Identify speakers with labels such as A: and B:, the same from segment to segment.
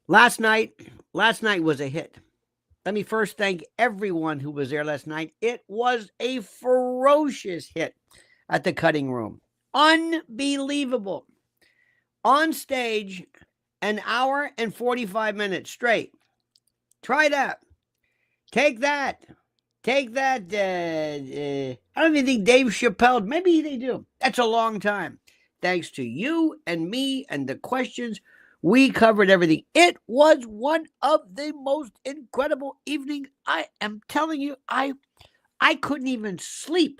A: Last night was a hit. Let me first thank everyone who was there last night. It was a ferocious hit at the cutting room. Unbelievable. On stage, an hour and 45 minutes straight. Try that. Take that. Take that. I don't even think Dave Chappelle, maybe they do. That's a long time. Thanks to you and me and the questions, we covered everything. It was one of the most incredible evenings. I am telling you, I couldn't even sleep.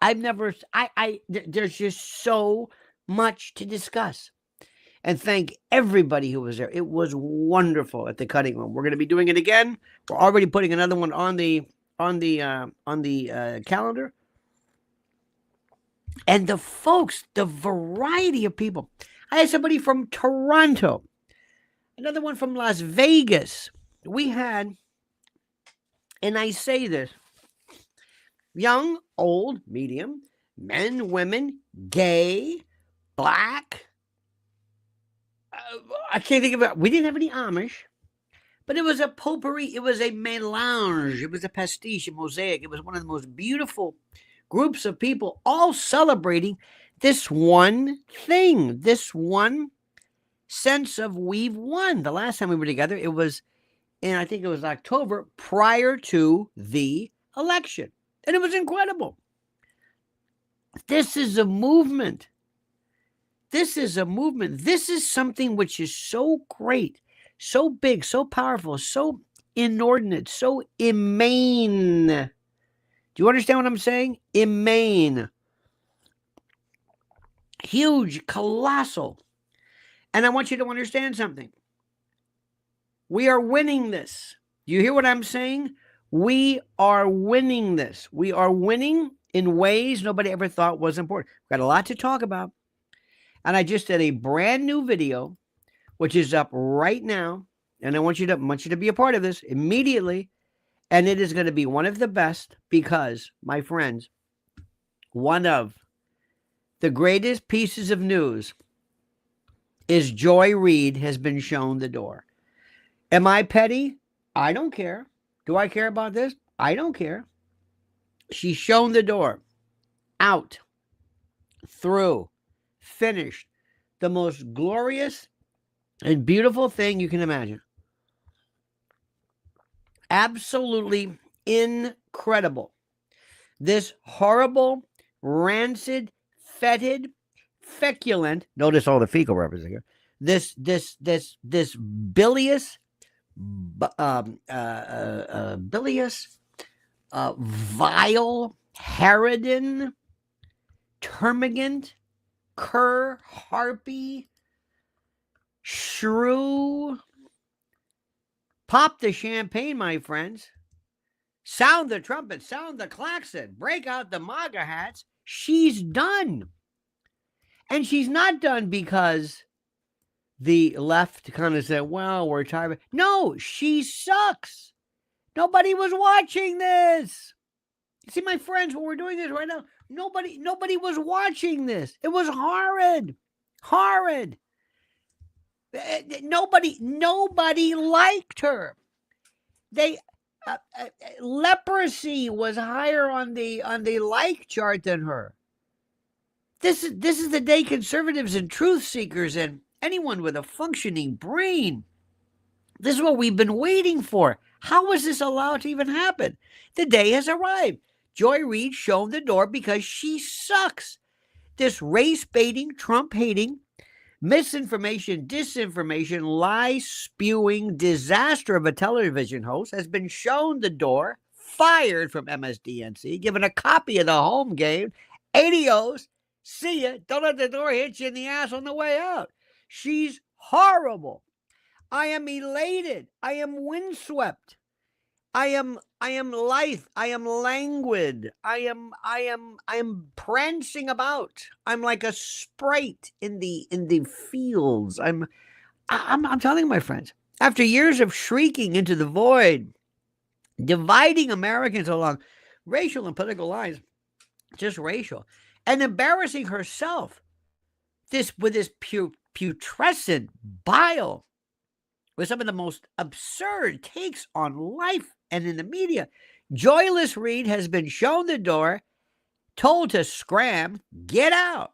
A: There's just so much to discuss. And thank everybody who was there. It was wonderful at the cutting room. We're going to be doing it again. We're already putting another one on the calendar. And the folks, the variety of people. I had somebody from Toronto, another one from Las Vegas. We had, and I say this, young, old, medium, men, women, gay, black. I can't think of it. We didn't have any Amish, but it was a potpourri. It was a melange. It was a pastiche, a mosaic. It was one of the most beautiful groups of people all celebrating this one thing, this one sense of we've won. The last time we were together, it was I think it was October prior to the election. And it was incredible. This is a movement. This is a movement. This is something which is so great, so big, so powerful, so inordinate, so immane. Do you understand what I'm saying? Immane. Huge, colossal. And I want you to understand something. We are winning this. Do you hear what I'm saying? We are winning this. We are winning in ways nobody ever thought was important. We've got a lot to talk about. And I just did a brand new video, which is up right now. And I want you to be a part of this immediately. And it is going to be one of the best because, my friends, one of the greatest pieces of news is Joy Reid has been shown the door. Am I petty? I don't care. Do I care about this? I don't care. She's shown the door. Out. Through. Finished. The most glorious and beautiful thing you can imagine. Absolutely incredible. This horrible, rancid, fetid, feculent, notice all the fecal references here. This bilious, vile, harridan, termagant, cur, harpy, shrew. Pop the champagne, my friends. Sound the trumpet, sound the klaxon, break out the MAGA hats. She's done. And she's not done because the left kind of said, well, we're tired. No, she sucks. Nobody was watching this. See, my friends, when we're doing this right now, nobody was watching this. It was horrid. Horrid. Nobody liked her. Leprosy was higher on the like chart than her. This is the day conservatives and truth seekers and anyone with a functioning brain. This is what we've been waiting for. How was this allowed to even happen? The day has arrived. Joy Reid shown the door because she sucks. This race-baiting, Trump-hating, misinformation, disinformation, lie-spewing disaster of a television host has been shown the door, fired from MSNBC, given a copy of the home game, adios, see ya, don't let the door hit you in the ass on the way out. She's horrible. I am elated. I am windswept. I am lithe. I am languid. I am prancing about. I'm like a sprite in the fields. I'm telling you, my friends, after years of shrieking into the void, dividing Americans along racial and political lines, just racial, and embarrassing herself, with this putrescent bile, with some of the most absurd takes on life and in the media. Joyless Reid has been shown the door, told to scram, get out.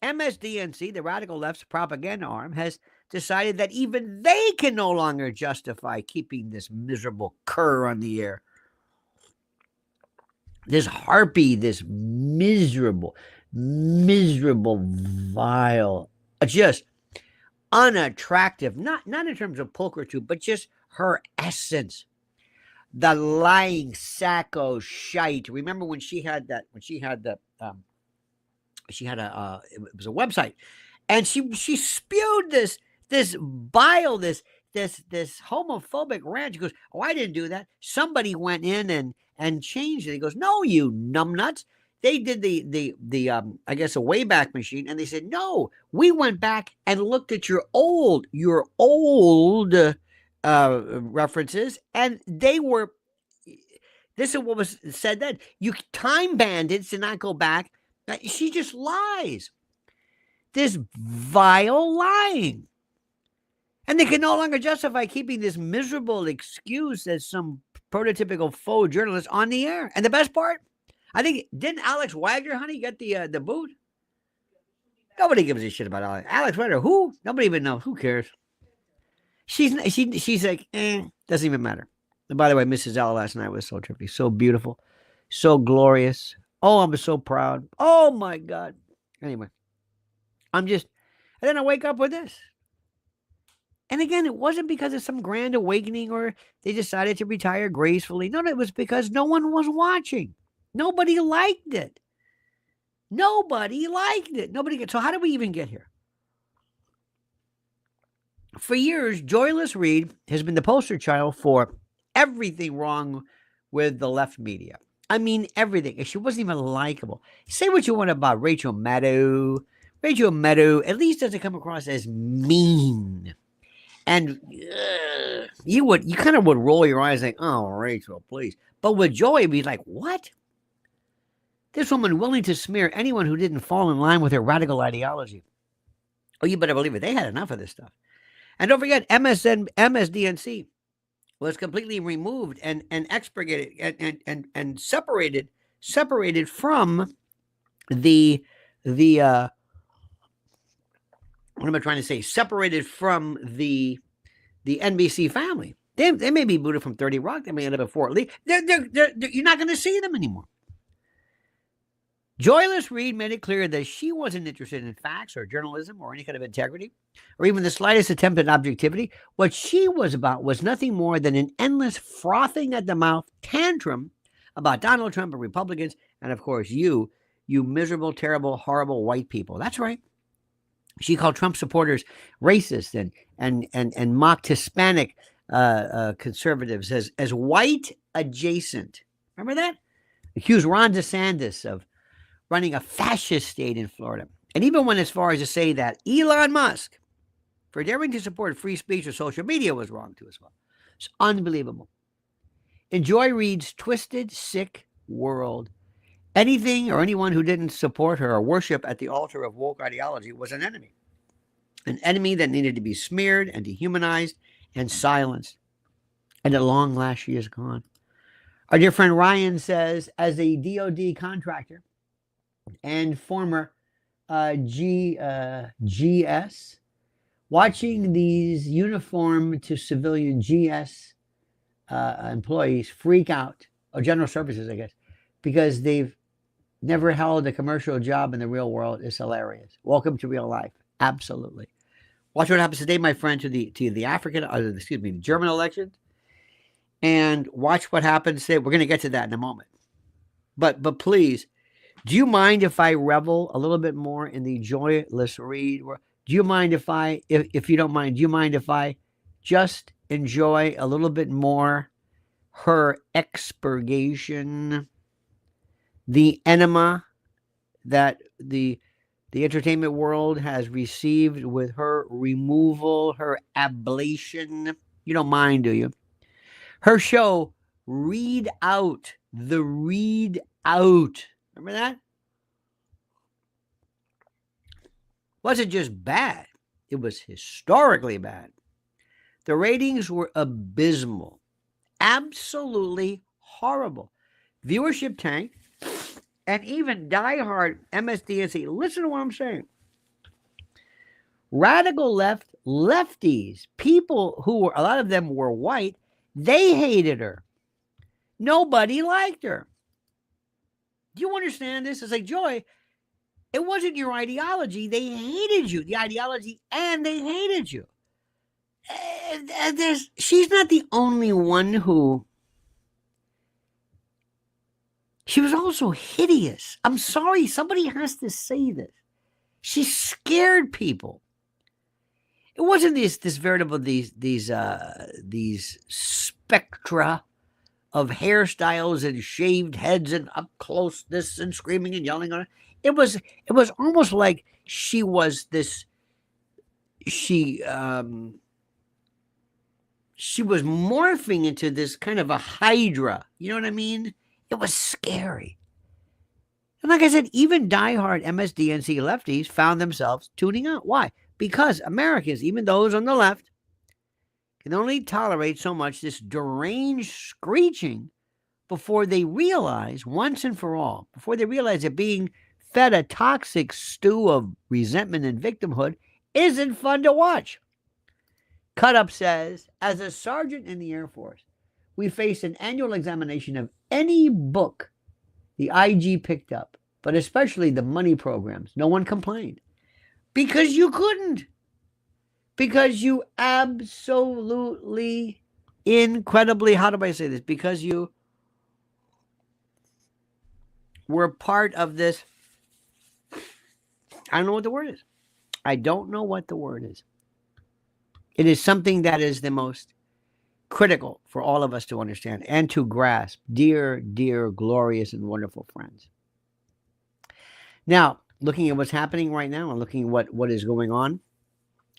A: MSDNC, the radical left's propaganda arm, has decided that even they can no longer justify keeping this miserable cur on the air. This harpy, this miserable, vile, just unattractive, not in terms of pulchritude, but just her essence. The lying sacco shite. Remember when she had that, it was a website, and she spewed this bile, this homophobic rant. She goes, "Oh, I didn't do that. Somebody went in and changed it." He goes, "No, you numbnuts. They did the I guess a Wayback Machine, and they said, no, we went back and looked at your old references, and they were, this is what was said then. You time bandits did not go back." She just lies. This vile lying. And they can no longer justify keeping this miserable excuse as some prototypical faux journalist on the air. And the best part, I think, didn't Alex Wagner, honey, get the boot? Nobody gives a shit about Alex. Alex Wagner, who? Nobody even knows. Who cares? She's like, doesn't even matter. And by the way, Mrs. L last night was so trippy, so beautiful, so glorious. Oh, I'm so proud. Oh my God. Anyway, and then I wake up with this. And again, it wasn't because of some grand awakening or they decided to retire gracefully. No, it was because no one was watching. Nobody liked it. So how did we even get here? For years, Joyless Reid has been the poster child for everything wrong with the left media. I mean, everything. She wasn't even likable. Say what you want about Rachel Maddow. Rachel Maddow at least doesn't come across as mean. And you kind of would roll your eyes like, oh, Rachel, please. But with Joy, it'd be like, what? This woman willing to smear anyone who didn't fall in line with her radical ideology. Oh, you better believe it. They had enough of this stuff. And don't forget, MSDNC was completely removed and expurgated and separated from the what am I trying to say? Separated from the NBC family. They may be booted from 30 Rock. They may end up at Fort Lee. You're not going to see them anymore. Joyless Reid made it clear that she wasn't interested in facts or journalism or any kind of integrity or even the slightest attempt at objectivity. What she was about was nothing more than an endless frothing at the mouth tantrum about Donald Trump and Republicans and, of course, you miserable, terrible, horrible white people. That's right. She called Trump supporters racist and mocked Hispanic conservatives as white adjacent. Remember that? Accused Ron DeSantis of running a fascist state in Florida. And even went as far as to say that Elon Musk, for daring to support free speech or social media, was wrong too as well. It's unbelievable. In Joy Reid's twisted, sick world, anything or anyone who didn't support her or worship at the altar of woke ideology was an enemy. An enemy that needed to be smeared and dehumanized and silenced. And at long last, she is gone. Our dear friend Ryan says, as a DOD contractor and former GS, watching these uniform to civilian GS employees freak out, or general services, I guess, because they've never held a commercial job in the real world is hilarious. Welcome to real life. Absolutely. Watch what happens today, my friend, to the German elections, and watch what happens today. We're going to get to that in a moment. But please, do you mind if I revel a little bit more in the Joyless Reid? Do you mind if you don't mind, do you mind if I just enjoy a little bit more her expurgation, the enema that the entertainment world has received with her removal, her ablation? You don't mind, do you? Her show, Reid Out, the Reid Out. Remember that? Wasn't just bad. It was historically bad. The ratings were abysmal, absolutely horrible. Viewership tanked, and even diehard MSDNC, listen to what I'm saying. Radical lefties, people who were, a lot of them were white, they hated her. Nobody liked her. Do you understand this? It's like, Joy, it wasn't your ideology. They hated you, the ideology, and they hated you. She's not the only one who... She was also hideous. I'm sorry, somebody has to say this. She scared people. It wasn't this veritable these spectra of hairstyles and shaved heads and up closeness and screaming and yelling on it. It was almost like she was this. She was morphing into this kind of a hydra. You know what I mean? It was scary. And like I said, even diehard MSDNC lefties found themselves tuning out. Why? Because Americans, even those on the left, can only tolerate so much this deranged screeching before they realize, once and for all, before they realize that being fed a toxic stew of resentment and victimhood isn't fun to watch. Cut Up says, as a sergeant in the Air Force, we faced an annual examination of any book the IG picked up, but especially the money programs. No one complained. Because you couldn't. Because you absolutely, incredibly, how do I say this? Because you were part of this. I don't know what the word is. I don't know what the word is. It is something that is the most critical for all of us to understand and to grasp. Dear, dear, glorious, and wonderful friends. Now, looking at what's happening right now and looking at what is going on,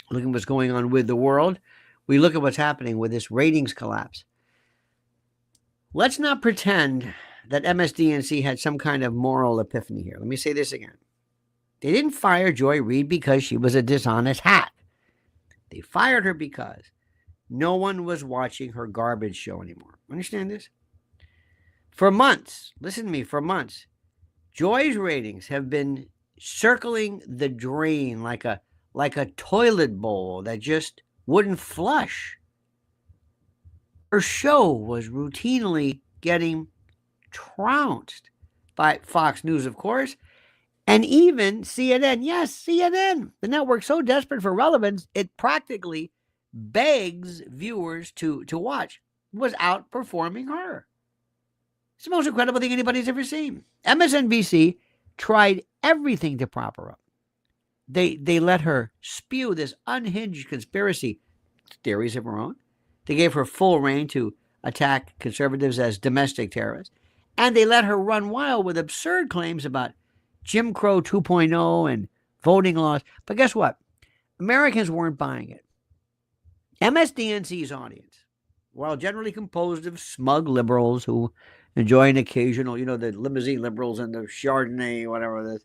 A: looking at what's going on with the world, we look at what's happening with this ratings collapse. Let's not pretend that MSDNC had some kind of moral epiphany here. Let me say this again. They didn't fire Joy Reid because she was a dishonest hack. They fired her because no one was watching her garbage show anymore. Understand this? For months, listen to me, for months, Joy's ratings have been circling the drain like a toilet bowl that just wouldn't flush. Her show was routinely getting trounced by Fox News, of course, and even CNN. Yes, CNN, the network so desperate for relevance, it practically begs viewers to watch, was outperforming her. It's the most incredible thing anybody's ever seen. MSNBC tried everything to prop her up. They let her spew this unhinged conspiracy theories of her own. They gave her full reign to attack conservatives as domestic terrorists. And they let her run wild with absurd claims about Jim Crow 2.0 and voting laws. But guess what? Americans weren't buying it. MSDNC's audience, while generally composed of smug liberals who enjoy an occasional, the limousine liberals and the Chardonnay, whatever it is,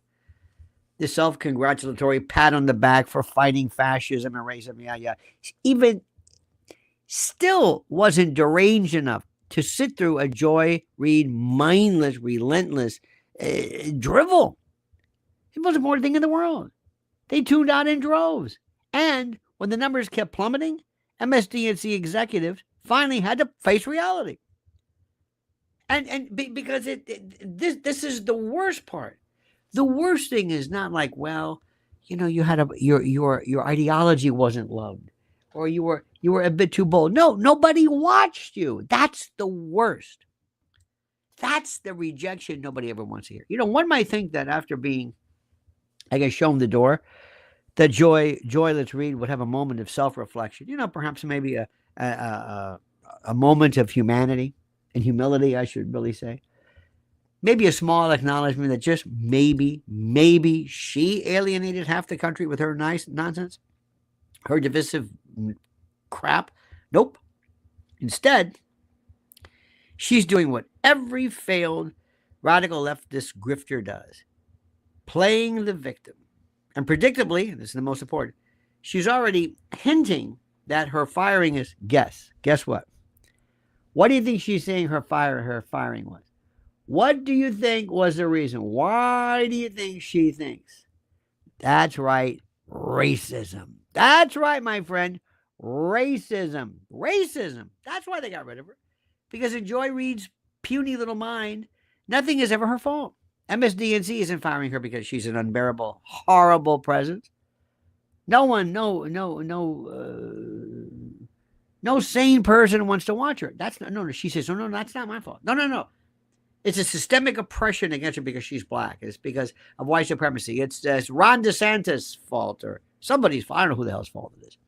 A: the self-congratulatory pat on the back for fighting fascism and racism, even still wasn't deranged enough to sit through a Joy Reid mindless, relentless drivel. It's the most important thing in the world. They tuned out in droves. And when the numbers kept plummeting, MSDNC executives finally had to face reality. Because this is the worst part. The worst thing is not like, well, you had your ideology wasn't loved, or you were a bit too bold. No, nobody watched you. That's the worst. That's the rejection nobody ever wants to hear. One might think that after being, shown the door, that Joyless Reid would have a moment of self-reflection. Perhaps maybe a moment of humanity and humility, I should really say. Maybe a small acknowledgement that just maybe she alienated half the country with her nice nonsense, her divisive crap. Nope. Instead, she's doing what every failed radical leftist grifter does, playing the victim. And predictably, and this is the most important, she's already hinting that her firing is, guess what? What do you think she's saying her firing was? What do you think was the reason? Why do you think she thinks? That's right, racism. That's right, my friend. Racism. Racism. That's why they got rid of her. Because in Joy Reid's puny little mind, nothing is ever her fault. MSDNC isn't firing her because she's an unbearable, horrible presence. No one, no sane person wants to watch her. That's not, no, she says, no, that's not my fault. No. It's a systemic oppression against her because she's black. It's because of white supremacy. It's Ron DeSantis' fault or somebody's fault. I don't know who the hell's fault it is.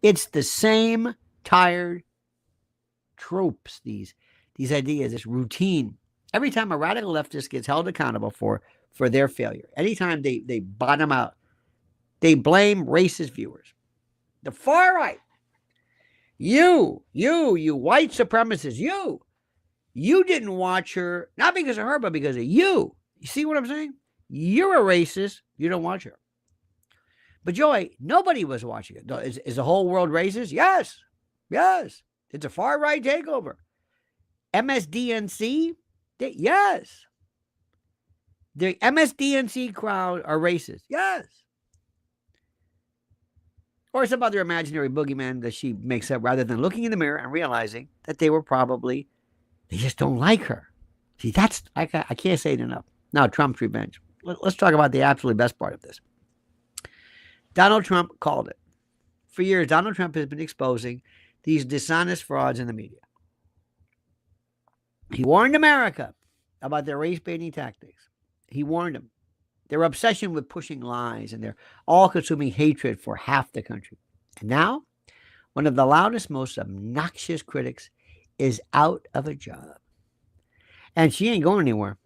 A: It's the same tired tropes, these ideas, this routine. Every time a radical leftist gets held accountable for their failure, anytime they bottom out, they blame racist viewers. The far right. You white supremacists, you didn't watch her, not because of her, but because of you. You see what I'm saying? You're a racist. You don't watch her. But Joy, nobody was watching it. Is the whole world racist? Yes. It's a far right takeover. MSDNC? Yes. The MSDNC crowd are racist. Yes. Or some other imaginary boogeyman that she makes up rather than looking in the mirror and realizing that they just don't like her. See, I can't say it enough. Now, Trump's revenge. Let's talk about the absolutely best part of this. Donald Trump called it. For years, Donald Trump has been exposing these dishonest frauds in the media. He warned America about their race-baiting tactics. He warned them. Their obsession with pushing lies and their all-consuming hatred for half the country. And now, one of the loudest, most obnoxious critics is out of a job. And she ain't going anywhere.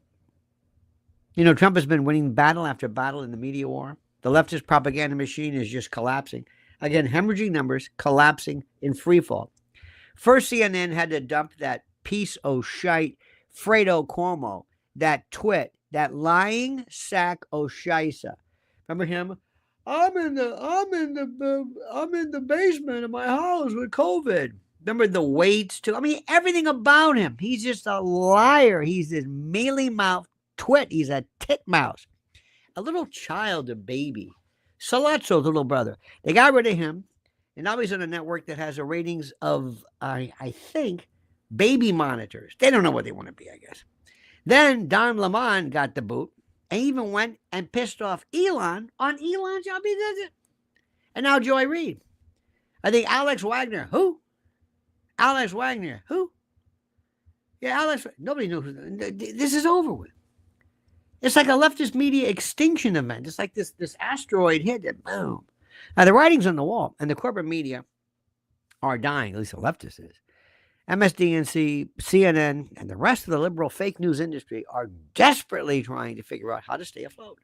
A: You know, Trump has been winning battle after battle in the media war. The leftist propaganda machine is just collapsing. Again, hemorrhaging numbers, collapsing in free fall. First, CNN had to dump that piece of shite, Fredo Cuomo, that twit, that lying sack of shisa. Remember him? I'm in the basement of my house with COVID. Remember the weights too? I mean, everything about him. He's just a liar. He's this mealy-mouthed twit. He's a titmouse. A little child, a baby. Salazzo's little brother. They got rid of him, and now he's on a network that has the ratings of, I think, baby monitors. They don't know what they want to be, I guess. Then Don Lemon got the boot and even went and pissed off Elon on Elon's job. He does it. And now Joy Reid. I think Alex Wagner. Who? Alex Wagner. Who? Yeah, Alex. Nobody knows. This is over with. It's like a leftist media extinction event. It's like this asteroid hit and boom. Now, the writing's on the wall, and the corporate media are dying, at least the leftist is. MSDNC, CNN, and the rest of the liberal fake news industry are desperately trying to figure out how to stay afloat.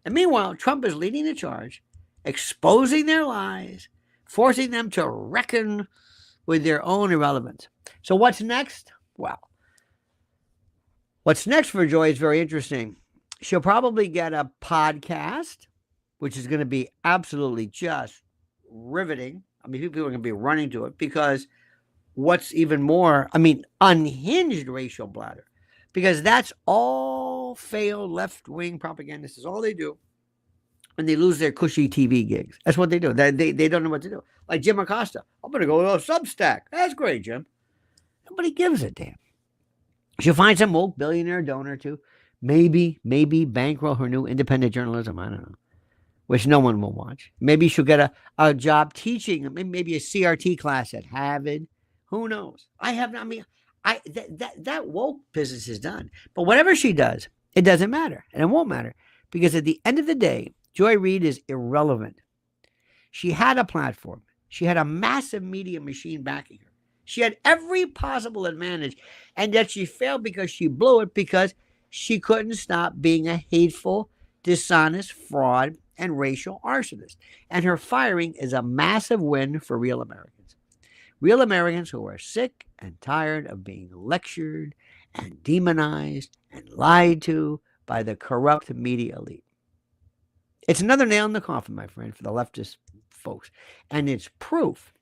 A: And meanwhile, Trump is leading the charge, exposing their lies, forcing them to reckon with their own irrelevance. So what's next? Well, what's next for Joy is very interesting. She'll probably get a podcast, which is going to be absolutely just riveting. I mean, people are going to be running to it because what's even more, unhinged racial bladder, because that's all failed left-wing propagandists. Is all they do when they lose their cushy TV gigs. That's what they do. They don't know what to do. Like Jim Acosta. I'm going to go to a Substack. That's great, Jim. Nobody gives a damn. She'll find some woke billionaire donor to maybe bankroll her new independent journalism. I don't know. Which no one will watch. Maybe she'll get a job teaching, maybe a CRT class at Harvard. Who knows? That woke business is done. But whatever she does, it doesn't matter. And it won't matter. Because at the end of the day, Joy Reid is irrelevant. She had a platform. She had a massive media machine backing her. She had every possible advantage. And yet she failed because she blew it because she couldn't stop being a hateful, dishonest, fraud, and racial arsonist. And her firing is a massive win for real Americans. Real Americans who are sick and tired of being lectured and demonized and lied to by the corrupt media elite. It's another nail in the coffin, my friend, for the leftist folks. And it's proof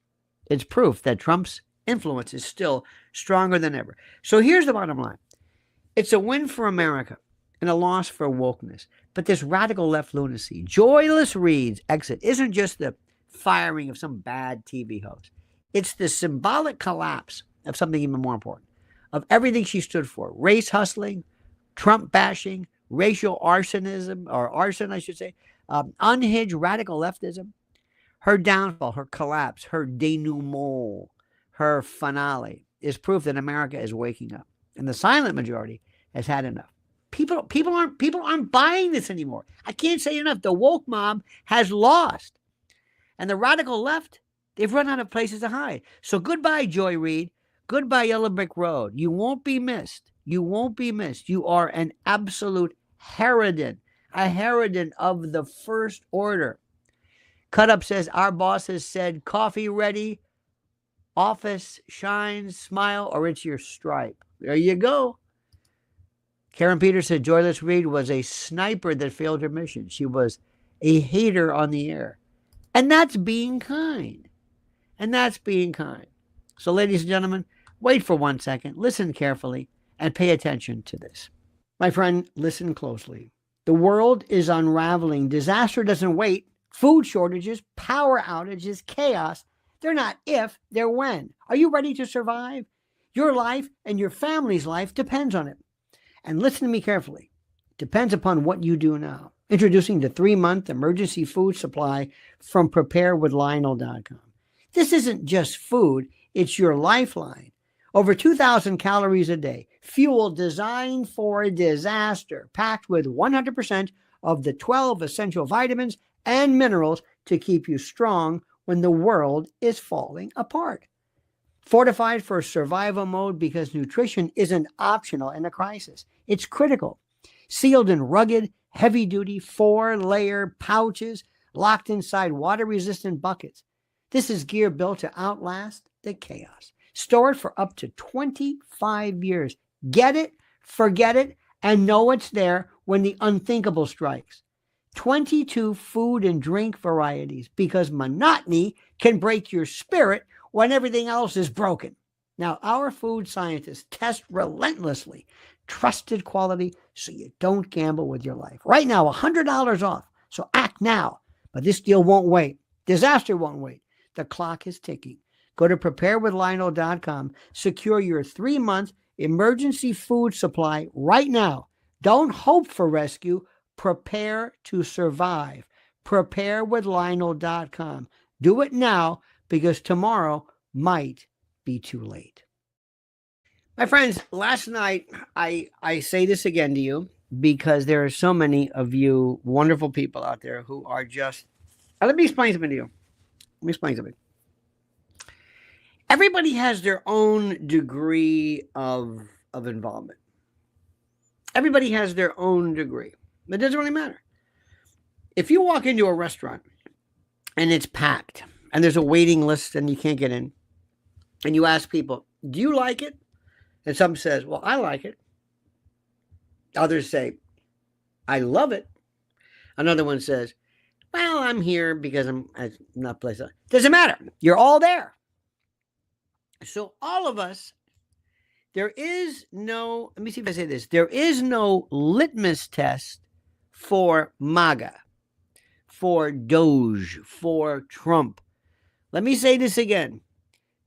A: It's proof that Trump's influence is still stronger than ever. So here's the bottom line. It's a win for America and a loss for wokeness. But this radical left lunacy, Joyless Reid's exit, isn't just the firing of some bad TV host. It's the symbolic collapse of something even more important, of everything she stood for. Race hustling, Trump bashing, racial arsonism, or arson, I should say, unhinged radical leftism. Her downfall, her collapse, her denouement, her finale is proof that America is waking up. And the silent majority has had enough. People aren't buying this anymore. I can't say enough. The woke mob has lost. And the radical left, they've run out of places to hide. So goodbye, Joy Reid. Goodbye, Yellow Brick Road. You won't be missed. You won't be missed. You are an absolute harridan, a harridan of the first order. Cut Up says, our boss has said, coffee ready, office shines, smile, or it's your stripe. There you go. Karen Peters said, Joyless Reid was a sniper that failed her mission. She was a hater on the air. And that's being kind. And that's being kind. So, ladies and gentlemen, wait for 1 second, listen carefully, and pay attention to this. My friend, listen closely. The world is unraveling. Disaster doesn't wait. Food shortages, power outages, chaos. They're not if, they're when. Are you ready to survive? Your life and your family's life depends on it. And listen to me carefully. It depends upon what you do now. Introducing the 3-month emergency food supply from preparedwithlionel.com. This isn't just food, it's your lifeline. Over 2,000 calories a day, fuel designed for disaster, packed with 100% of the 12 essential vitamins and minerals to keep you strong when the world is falling apart. Fortified for survival mode because nutrition isn't optional in a crisis. It's critical. Sealed in rugged, heavy-duty 4-layer pouches locked inside water-resistant buckets. This is gear built to outlast the chaos. Stored for up to 25 years. Get it, forget it, and know it's there when the unthinkable strikes. 22 food and drink varieties, because monotony can break your spirit when everything else is broken. Now, our food scientists test relentlessly trusted quality so you don't gamble with your life. Right now, $100 off. So act now. But this deal won't wait. Disaster won't wait. The clock is ticking. Go to preparedwithlionel.com. Secure your 3-month emergency food supply right now. Don't hope for rescue. Prepare to survive. Preparewithlionel.com. Do it now because tomorrow might be too late. My friends, last night, I say this again to you because there are so many of you wonderful people out there who are just... let me explain something to you. Let me explain something. Everybody has their own degree of involvement. Everybody has their own degree. It doesn't really matter. If you walk into a restaurant and it's packed and there's a waiting list and you can't get in, and you ask people, do you like it? And some says, well, I like it. Others say, I love it. Another one says, well, I'm here because I'm not placed. Doesn't matter. You're all there. So all of us, there is no, let me see if I say this. There is no litmus test for MAGA, for DOGE, for Trump. Let me say this again.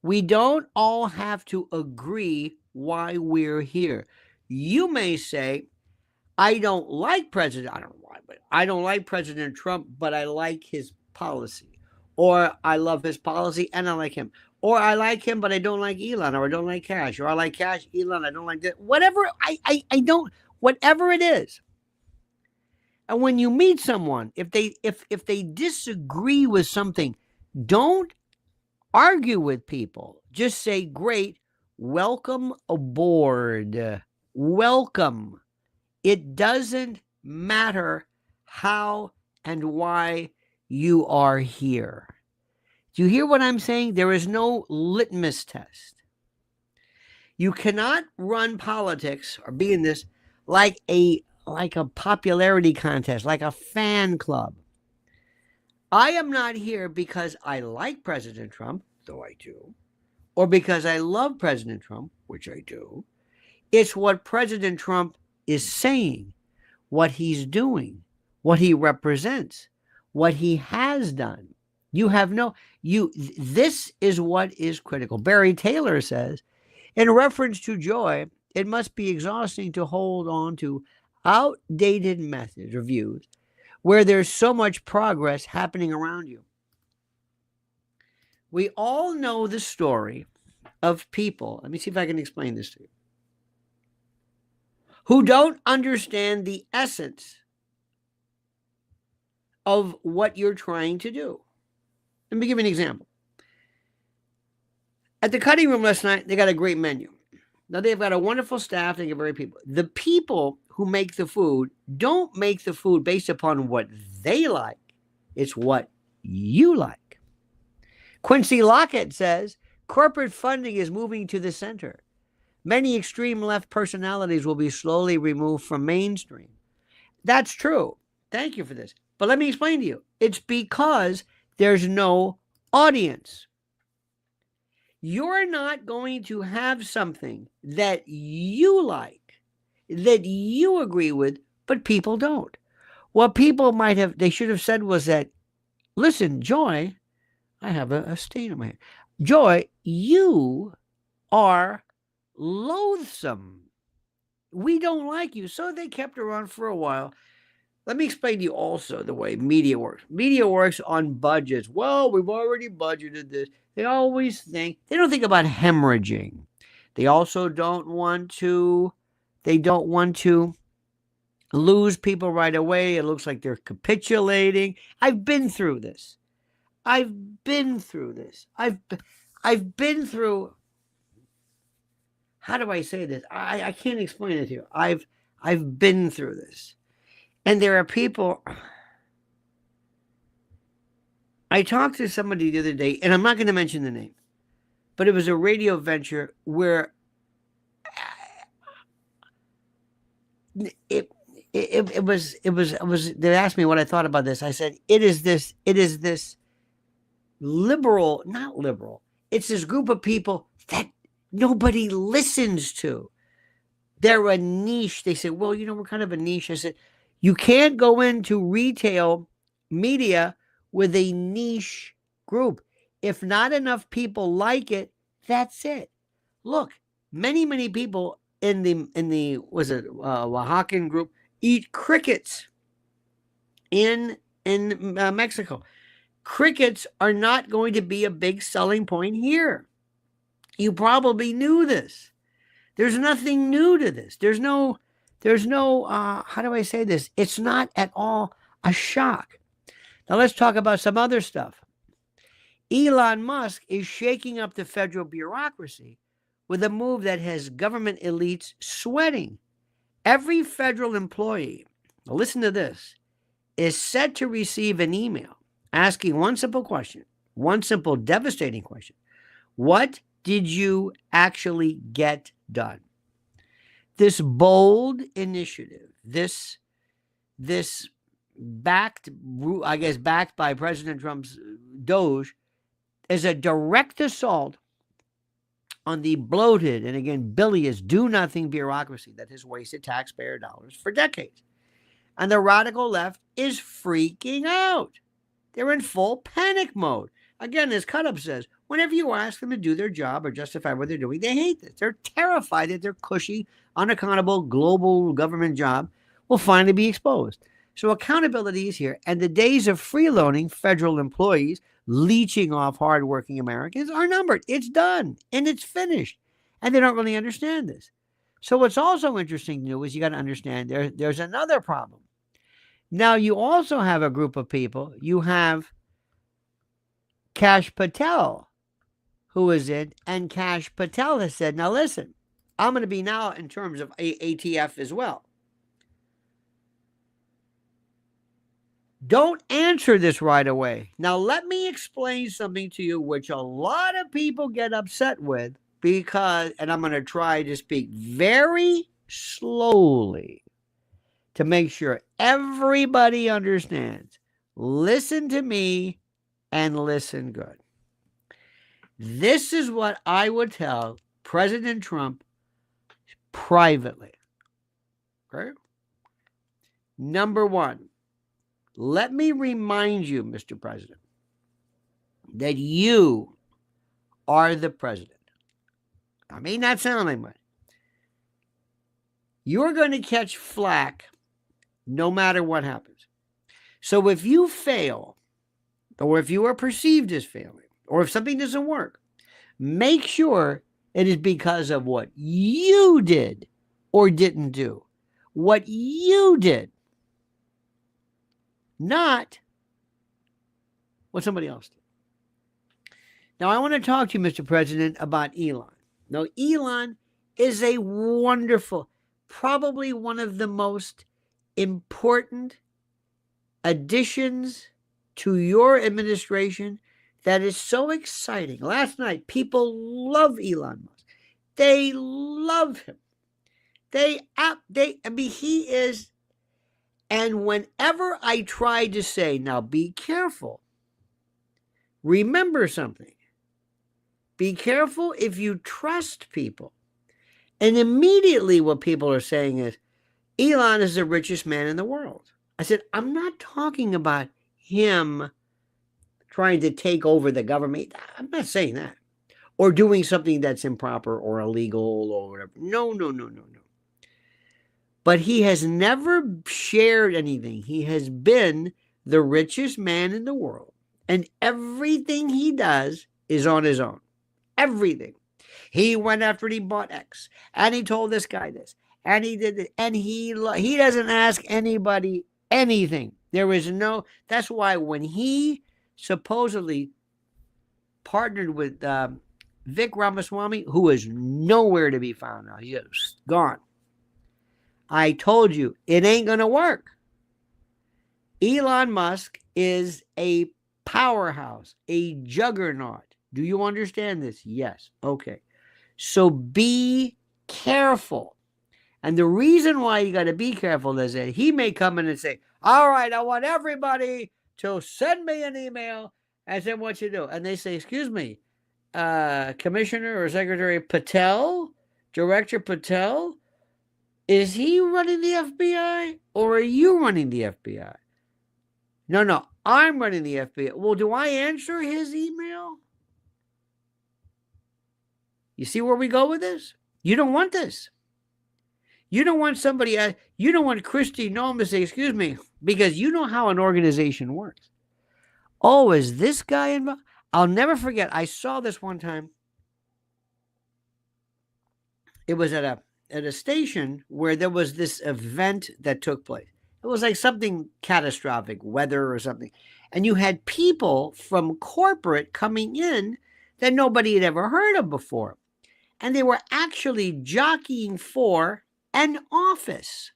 A: We don't all have to agree why we're here. You may say, I don't like President, I don't know why, but I don't like President Trump, but I like his policy. Or I love his policy and I like him. Or I like him, but I don't like Elon, or I don't like Cash, or I like Cash, Elon, I don't like that. Whatever, I don't, whatever it is. And when you meet someone, if they disagree with something, don't argue with people. Just say, great, welcome aboard. Welcome. It doesn't matter how and why you are here. Do you hear what I'm saying? There is no litmus test. You cannot run politics or be in this like a popularity contest, like a fan club. I am not here because I like President Trump. though I do, or because I love President Trump, which I do. It's what President Trump is saying, what he's doing, what he represents, what he has done. This is what is critical. Barry Taylor says, in reference to joy, it must be exhausting to hold on to outdated methods or views where there's so much progress happening around you. We all know the story of people, let me see if I can explain this to you, who don't understand the essence of what you're trying to do. Let me give you an example. At the cutting room last night, they got a great menu. Now, they've got a wonderful staff. They get very people. The people who make the food don't make the food based upon what they like. It's what you like. Quincy Lockett says, corporate funding is moving to the center. Many extreme left personalities will be slowly removed from mainstream. That's true. Thank you for this. But let me explain to you. It's because there's no audience. You're not going to have something that you like, that you agree with, but people don't. What people they should have said was that, listen, Joy, I have a stain on my hand. Joy, you are loathsome. We don't like you. So they kept her on for a while. Let me explain to you also the way media works. Media works on budgets. Well, we've already budgeted this. They don't think about hemorrhaging. They also don't want to lose people right away. It looks like they're capitulating. I've been through this. I've been through, how do I say this? I can't explain it to you. I've been through this. And there are people, I talked to somebody the other day, and I'm not going to mention the name, but it was a radio venture where it was, they asked me what I thought about this. I said, it is this liberal, not liberal. It's this group of people that nobody listens to. They're a niche. They say, well, we're kind of a niche. I said, you can't go into retail media with a niche group. If not enough people like it, that's it. Look, many people in the Oaxacan group eat crickets in Mexico. Crickets are not going to be a big selling point here. You probably knew this. There's nothing new to this. There's no, how do I say this? It's not at all a shock. Now let's talk about some other stuff. Elon Musk is shaking up the federal bureaucracy with a move that has government elites sweating. Every federal employee, now listen to this, is set to receive an email asking one simple question, one simple devastating question. What did you actually get done? This bold initiative, this backed by President Trump's DOGE, is a direct assault on the bloated and, again, bilious do-nothing bureaucracy that has wasted taxpayer dollars for decades. And the radical left is freaking out. They're in full panic mode. Again, as Cut-Up says, whenever you ask them to do their job or justify what they're doing, they hate this. They're terrified that their cushy, unaccountable global government job will finally be exposed. So accountability is here, and the days of freeloading federal employees leeching off hardworking Americans are numbered. It's done, and it's finished, and they don't really understand this. So what's also interesting to do is you got to understand there's another problem. Now, you also have a group of people. You have Kash Patel, who is in, and Kash Patel has said, now listen, I'm going to be now in terms of ATF as well. Don't answer this right away. Now, let me explain something to you which a lot of people get upset with because, and I'm going to try to speak very slowly to make sure everybody understands. Listen to me and listen good. This is what I would tell President Trump privately. Okay? Number one, let me remind you, Mr. President, that you are the president. I may not sound like much. You're going to catch flack no matter what happens. So if you fail, or if you are perceived as failing, or if something doesn't work, make sure it is because of what you did or didn't do. What you did, not what somebody else did. Now, I want to talk to you, Mr. President, about Elon. Now, Elon is a wonderful, probably one of the most important additions to your administration that is so exciting. Last night, people love Elon Musk. They love him. He is, and whenever I try to say, now be careful, remember something. Be careful if you trust people. And immediately what people are saying is, Elon is the richest man in the world. I said, I'm not talking about him trying to take over the government. I'm not saying that. Or doing something that's improper or illegal or whatever. No. But he has never shared anything. He has been the richest man in the world. And everything he does is on his own. Everything. He went after it, he bought X. And he told this guy this. And he did it. And he doesn't ask anybody anything. There is no, that's why when he supposedly partnered with Vivek Ramaswamy, who is nowhere to be found now, he is gone. I told you, it ain't going to work. Elon Musk is a powerhouse, a juggernaut. Do you understand this? Yes. Okay. So be careful. And the reason why you got to be careful is that he may come in and say, all right, I want everybody to send me an email and say what you do. And they say, excuse me, Commissioner or Secretary Patel, Director Patel, is he running the FBI or are you running the FBI? No, I'm running the FBI. Well, do I answer his email? You see where we go with this? You don't want this. You don't want somebody, you don't want Christy Noam to say, excuse me, because you know how an organization works. Oh, is this guy involved? I'll never forget. I saw this one time. It was at a station where there was this event that took place. It was like something catastrophic, weather or something. And you had people from corporate coming in that nobody had ever heard of before. And they were actually jockeying for an office.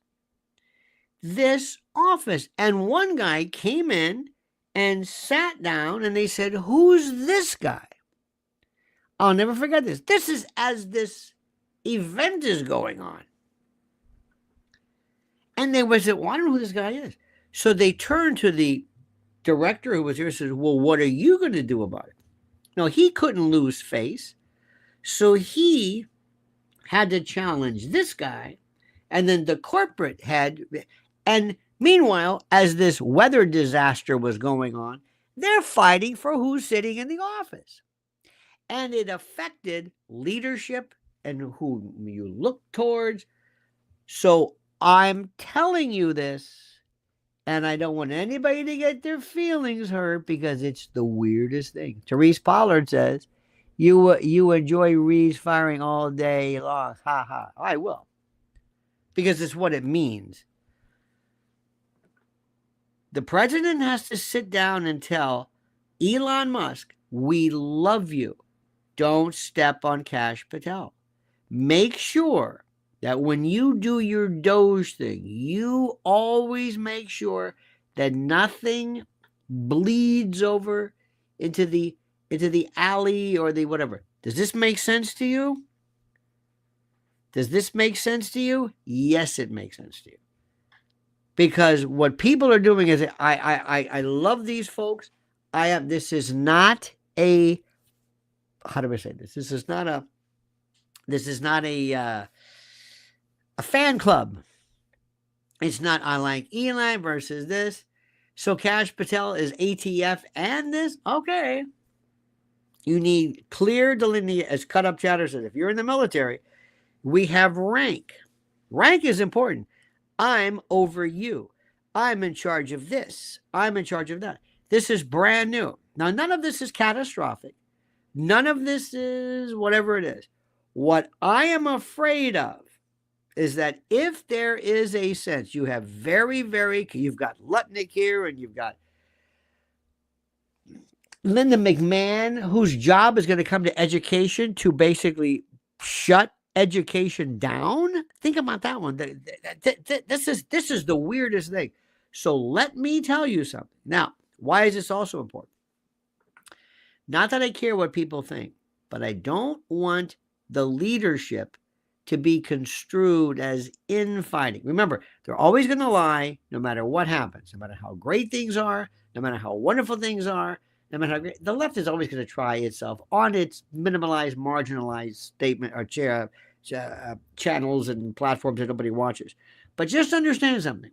A: This office. And one guy came in and sat down and they said, who's this guy? I'll never forget this. This is as this event is going on. And they said, well, I don't know who this guy is. So they turned to the director who was here and said, well, what are you going to do about it? No, he couldn't lose face. So he had to challenge this guy. And then the corporate had, and meanwhile, as this weather disaster was going on, they're fighting for who's sitting in the office. And it affected leadership and who you look towards. So I'm telling you this, and I don't want anybody to get their feelings hurt because it's the weirdest thing. Therese Pollard says, you enjoy Reid's firing all day long. Ha ha. I will. Because it's what it means. The president has to sit down and tell Elon Musk, we love you. Don't step on Kash Patel. Make sure that when you do your DOGE thing, you always make sure that nothing bleeds over into the alley or the whatever. Does this make sense to you? Does this make sense to you? Yes, it makes sense to you. Because what people are doing is, I love these folks. This is not a how do I say this? This is not a fan club. It's not I like Elon versus this. So Kash Patel is ATF and this? Okay. You need clear delineation, as Cut Up Chatter says. If you're in the military, we have rank. Rank is important. I'm over you. I'm in charge of this. I'm in charge of that. This is brand new. Now, none of this is catastrophic. None of this is whatever it is. What I am afraid of is that if there is a sense, you have you've got Lutnick here and you've got Linda McMahon, whose job is going to come to education to basically shut education down. Think about that one. This is the weirdest thing. So let me tell you something. Now, why is this also important? Not that I care what people think, but I don't want the leadership to be construed as infighting. Remember, they're always going to lie no matter what happens, no matter how great things are, no matter how wonderful things are, no matter how great. The left is always going to try itself on its minimalized, marginalized statement or channels and platforms that nobody watches. But just understand something.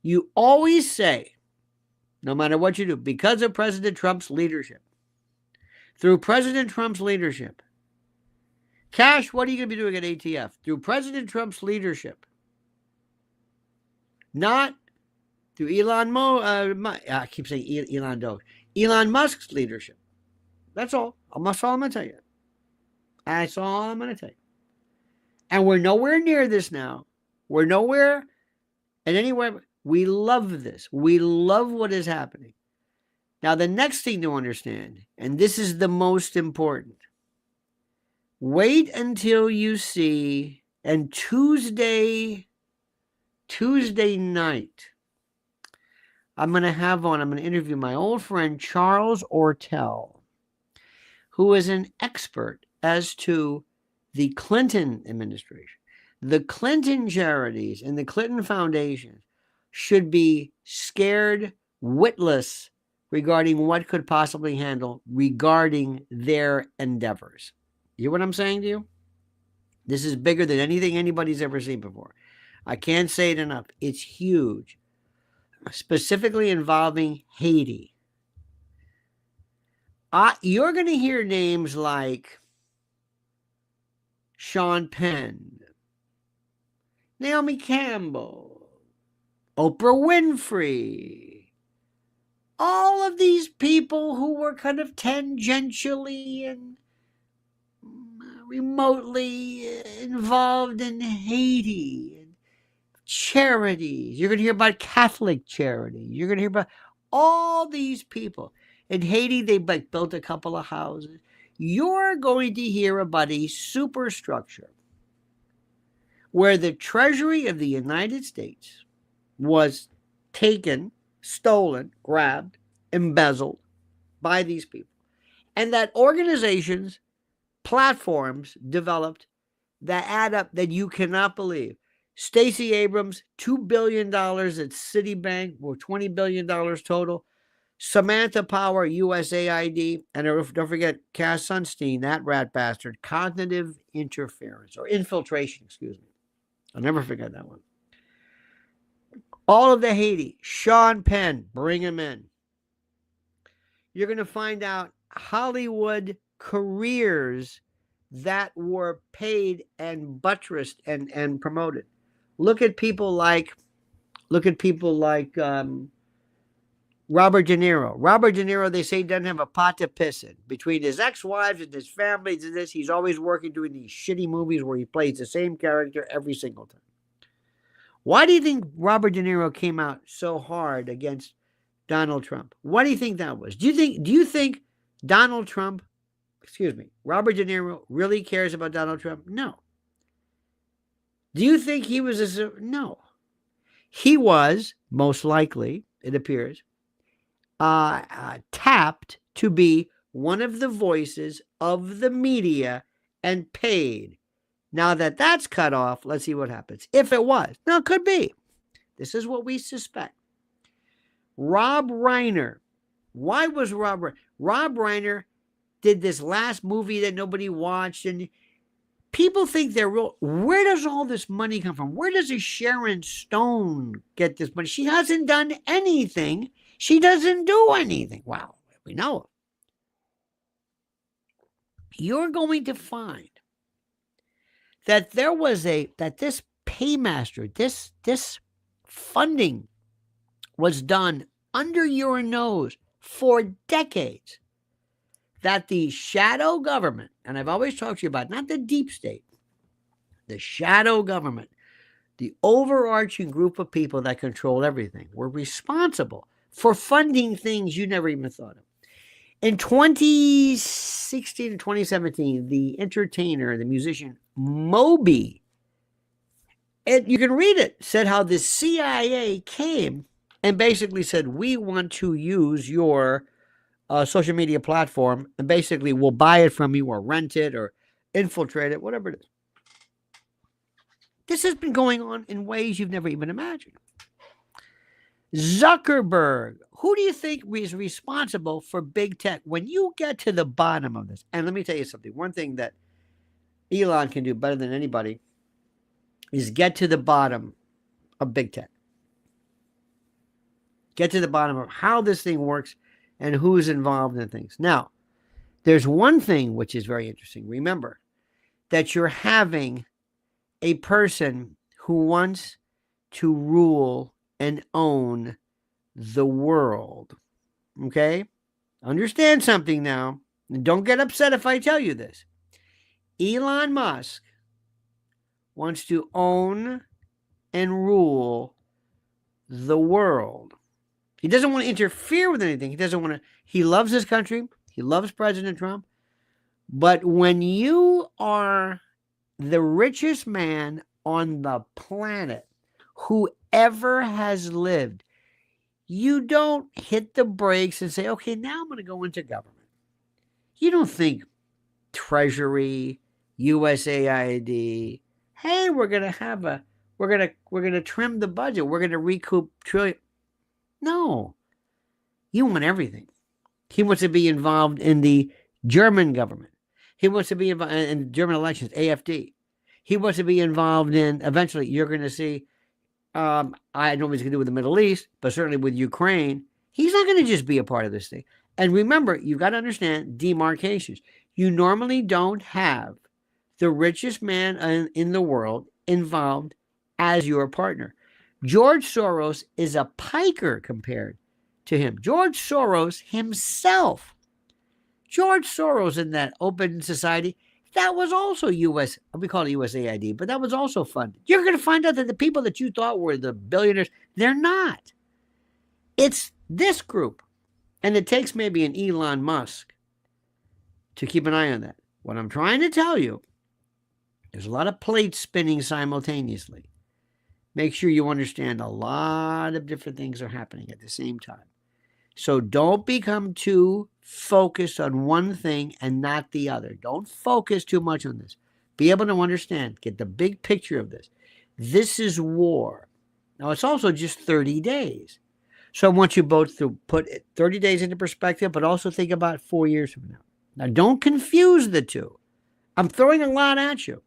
A: You always say, no matter what you do, because of President Trump's leadership, through President Trump's leadership, Kash, what are you going to be doing at ATF? Through President Trump's leadership, not through I keep saying Elon DOGE, Elon Musk's leadership. That's all. That's all I'm going to tell you. That's all I'm going to tell you. And we're nowhere near this now. We're nowhere and anywhere. We love this. We love what is happening. Now, the next thing to understand, and this is the most important, wait until you see, and Tuesday night, I'm going to interview my old friend Charles Ortel, who is an expert as to the Clinton administration. The Clinton charities and the Clinton foundations should be scared witless regarding what could possibly handle regarding their endeavors. You hear what I'm saying to you? This is bigger than anything anybody's ever seen before. I can't say it enough. It's huge. Specifically involving Haiti. You're going to hear names like Sean Penn, Naomi Campbell, Oprah Winfrey, all of these people who were kind of tangentially and remotely involved in Haiti and charities. You're going to hear about Catholic charities. You're going to hear about all these people. In Haiti, they built a couple of houses. You're going to hear about a superstructure where the Treasury of the United States was taken, stolen, grabbed, embezzled by these people. And that organizations, platforms developed that add up that you cannot believe. Stacey Abrams, $2 billion at Citibank, or $20 billion total. Samantha Power, USAID, and don't forget Cass Sunstein, that rat bastard, cognitive interference, or infiltration, excuse me. I'll never forget that one. All of the Haiti, Sean Penn, bring him in. You're going to find out Hollywood careers that were paid and buttressed and promoted. Look at people like Robert De Niro. Robert De Niro, they say, doesn't have a pot to piss in. Between his ex-wives and his family and this, he's always working doing these shitty movies where he plays the same character every single time. Why do you think Robert De Niro came out so hard against Donald Trump? What do you think that was? Do you think Robert De Niro really cares about Donald Trump? No. Do you think he was no. He was, most likely, it appears, tapped to be one of the voices of the media and paid. Now that that's cut off, let's see what happens. If it was. Now, it could be. This is what we suspect. Rob Reiner. Why was Rob Reiner did this last movie that nobody watched, and people think they're real. Where does all this money come from? Where does a Sharon Stone get this money? She hasn't done anything. She doesn't do anything. Wow, we know. You're going to find that this paymaster, this funding was done under your nose for decades. That the shadow government, and I've always talked to you about, not the deep state, the shadow government, the overarching group of people that control everything, were responsible for funding things you never even thought of. In 2016 and 2017, the entertainer, the musician Moby, and you can read it, said how the CIA came and basically said, we want to use your social media platform, and basically we'll buy it from you or rent it or infiltrate it, whatever it is. This has been going on in ways you've never even imagined. Zuckerberg, who do you think is responsible for big tech? When you get to the bottom of this, and let me tell you something, one thing that Elon can do better than anybody is get to the bottom of big tech. Get to the bottom of how this thing works and who's involved in things. Now, there's one thing which is very interesting. Remember that you're having a person who wants to rule and own the world. Okay? Understand something now. And don't get upset if I tell you this. Elon Musk wants to own and rule the world. He doesn't want to interfere with anything. He loves his country. He loves President Trump. But when you are the richest man on the planet who ever has lived, you don't hit the brakes and say, okay, now I'm going to go into government. You don't think Treasury, USAID, hey, we're going to trim the budget. We're going to recoup trillion. No, you want everything. He wants to be involved in the German government. He wants to be involved in German elections, AfD. He wants to be involved in, eventually, you're going to see, I don't know what he's going to do with the Middle East, but certainly with Ukraine. He's not going to just be a part of this thing. And remember, you've got to understand demarcations. You normally don't have the richest man in the world involved as your partner. George Soros is a piker compared to him. George Soros himself. George Soros in that open society, that was also we call it USAID, but that was also funded. You're going to find out that the people that you thought were the billionaires, they're not. It's this group. And it takes maybe an Elon Musk to keep an eye on that. What I'm trying to tell you, there's a lot of plates spinning simultaneously. Make sure you understand a lot of different things are happening at the same time. So don't become too focused on one thing and not the other. Don't focus too much on this. Be able to understand, get the big picture of this. This is war. Now, it's also just 30 days. So I want you both to put 30 days into perspective, but also think about 4 years from now. Now, don't confuse the two. I'm throwing a lot at you.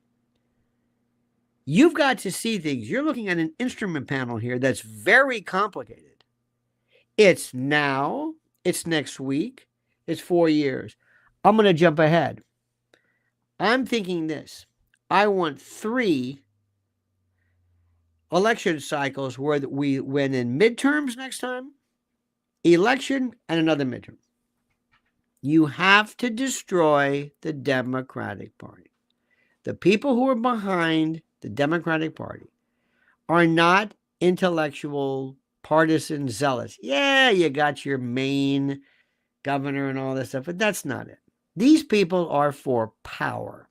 A: You've got to see things. You're looking at an instrument panel here that's very complicated. It's now, it's next week, it's 4 years. I'm going to jump ahead. I'm thinking this. I want 3 election cycles where we win in midterms next time, election, and another midterm. You have to destroy the Democratic Party. The people who are behind the Democratic Party are not intellectual, partisan zealots. Yeah, you got your Maine governor and all this stuff, but that's not it. These people are for power.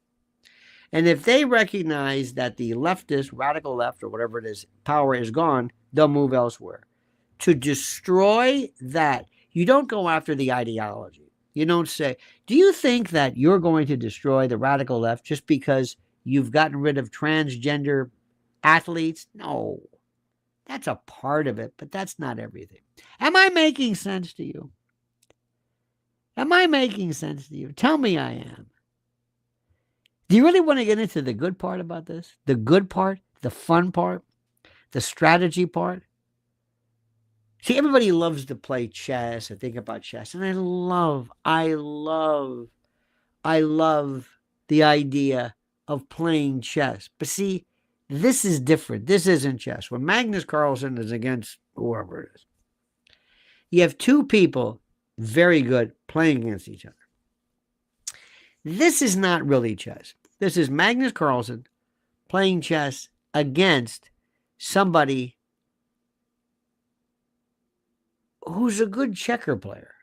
A: And if they recognize that the leftist, radical left, or whatever it is, power is gone, they'll move elsewhere. To destroy that, you don't go after the ideology. You don't say, do you think that you're going to destroy the radical left just because you've gotten rid of transgender athletes? No, that's a part of it, but that's not everything. Am I making sense to you? Am I making sense to you? Tell me I am. Do you really want to get into the good part about this? The good part, the fun part, the strategy part? See, everybody loves to play chess and think about chess. And I love the idea of playing chess. But see, this is different. This isn't chess. When Magnus Carlsen is against whoever it is, you have two people very good playing against each other. This is not really chess. This is Magnus Carlsen playing chess against somebody who's a good checker player.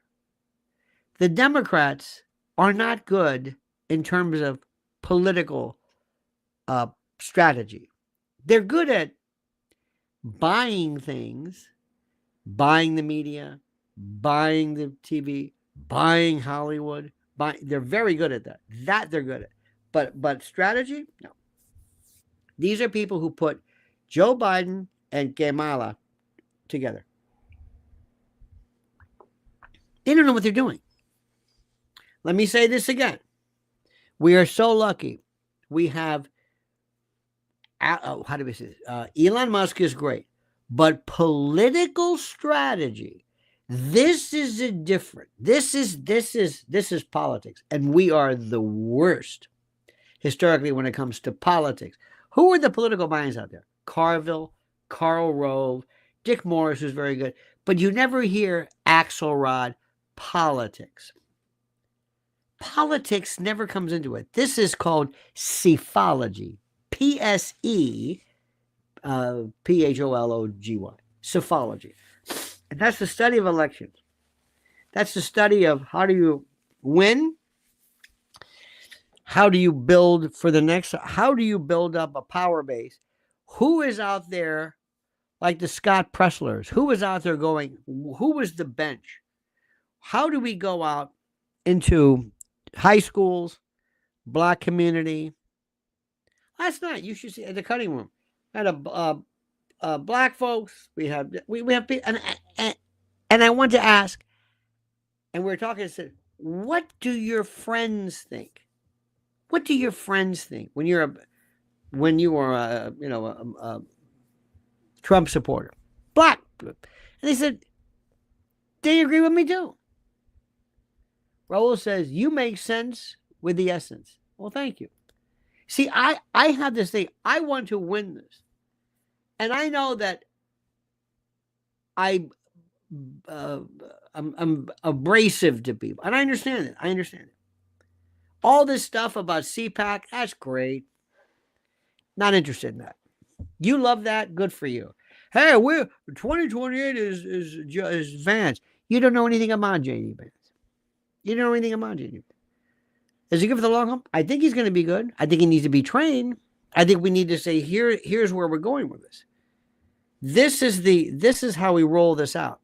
A: The Democrats are not good in terms of political strategy. They're good at buying things, buying the media, buying the TV, buying Hollywood. They're very good at that. That they're good at. But strategy, no. These are people who put Joe Biden and Kamala together. They don't know what they're doing. Let me say this again. We are so lucky. We have, how do we say this? Elon Musk is great. But political strategy, this is a different. This is politics. And we are the worst historically when it comes to politics. Who are the political minds out there? Carville, Karl Rove, Dick Morris, who's very good. But you never hear Axelrod politics. Politics never comes into it. This is called psephology. P-S-E, P-H-O-L-O-G-Y. Psephology. And that's the study of elections. That's the study of how do you win? How do you build for the next? How do you build up a power base? Who is out there like the Scott Presslers? Who is out there going? Who is the bench? How do we go out into high schools, black community? Last night, you should see at the cutting room. I had black folks. We have people, and I want to ask, and we were talking. I said, what do your friends think? What do your friends think when you are a Trump supporter, black? And they said they agree with me too. Raul says you make sense with the essence. Well, thank you. See, I have this thing. I want to win this, and I know that I'm abrasive to people, and I understand it. All this stuff about CPAC, that's great. Not interested in that. You love that, good for you. Hey, we're 2028 is Vance. You don't know anything about JD Vance. You don't know anything about JD Vance. Is he good for the long haul? I think he's going to be good. I think he needs to be trained. I think we need to say here's where we're going with this. This is how we roll this out.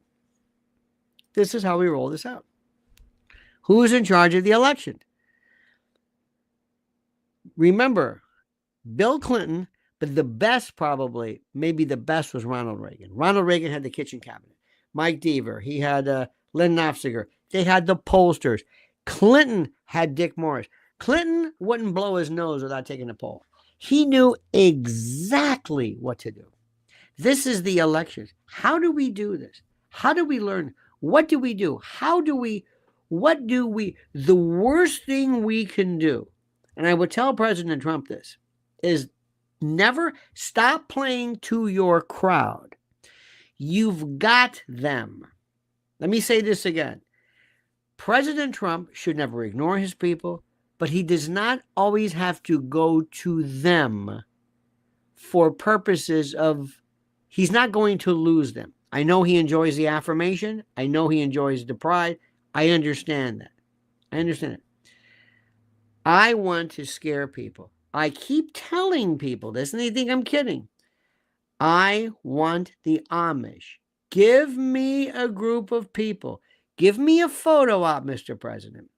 A: This is how we roll this out. Who's in charge of the election? Remember, Bill Clinton, but the best probably, maybe the best was Ronald Reagan. Ronald Reagan had the kitchen cabinet. Mike Deaver, he had Len Nofziger. They had the pollsters. Clinton had Dick Morris. Clinton wouldn't blow his nose without taking a poll. He knew exactly what to do. This is the elections. How do we do this? How do we learn? What do we do? The worst thing we can do, and I would tell President Trump this, is never stop playing to your crowd. You've got them. Let me say this again. President Trump should never ignore his people, but he does not always have to go to them for purposes of, he's not going to lose them. I know he enjoys the affirmation. I know he enjoys the pride. I understand that. I understand it. I want to scare people. I keep telling people this, and they think I'm kidding. I want the Amish. Give me a group of people. Give me a photo op, Mr. President,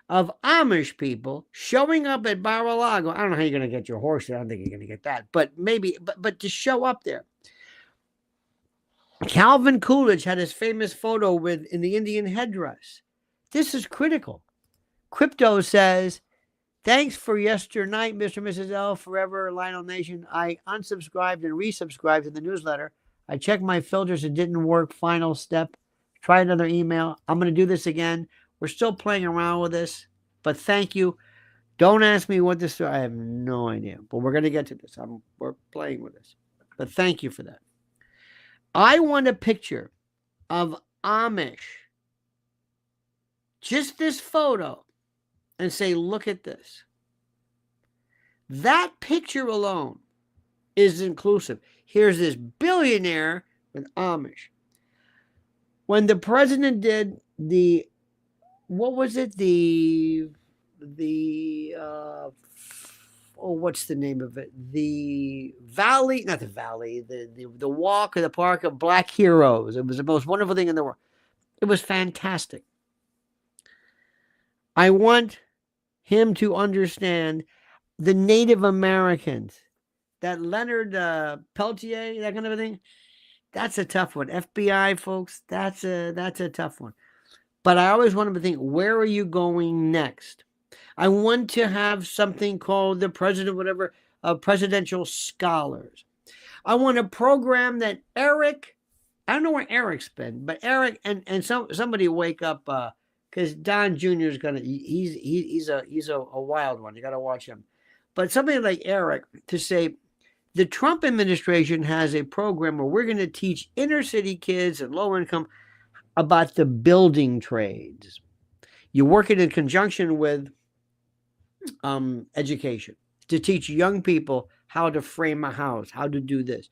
A: of Amish people showing up at Mar-a-Lago. I don't know how you're going to get your horse there. I don't think you're going to get that. But maybe, but to show up there. Calvin Coolidge had his famous photo in the Indian headdress. This is critical. Crypto says, thanks for yesternight, Mr. and Mrs. L. Forever, Lionel Nation. I unsubscribed and resubscribed to the newsletter. I checked my filters. It didn't work. Final step. Try another email. I'm going to do this again. We're still playing around with this, but thank you. Don't ask me what this is. I have no idea, but we're going to get to this. We're playing with this, but thank you for that. I want a picture of Amish, just this photo, and say, look at this. That picture alone is inclusive. Here's this billionaire with Amish. When the president did what's the name of it? The Valley, not the Valley, the walk in the park of Black Heroes. It was the most wonderful thing in the world. It was fantastic. I want him to understand the Native Americans, that Leonard Peltier, that kind of a thing. That's a tough one. FBI folks, that's a tough one. But I always want them to think, where are you going next? I want to have something called the president, whatever, presidential scholars. I want a program that Eric, I don't know where Eric's been, but Eric and somebody wake up, because Don Jr. is gonna, he's a wild one. You got to watch him. But somebody like Eric to say, the Trump administration has a program where we're going to teach inner city kids and low income about the building trades. You work it in conjunction with education to teach young people how to frame a house, how to do this.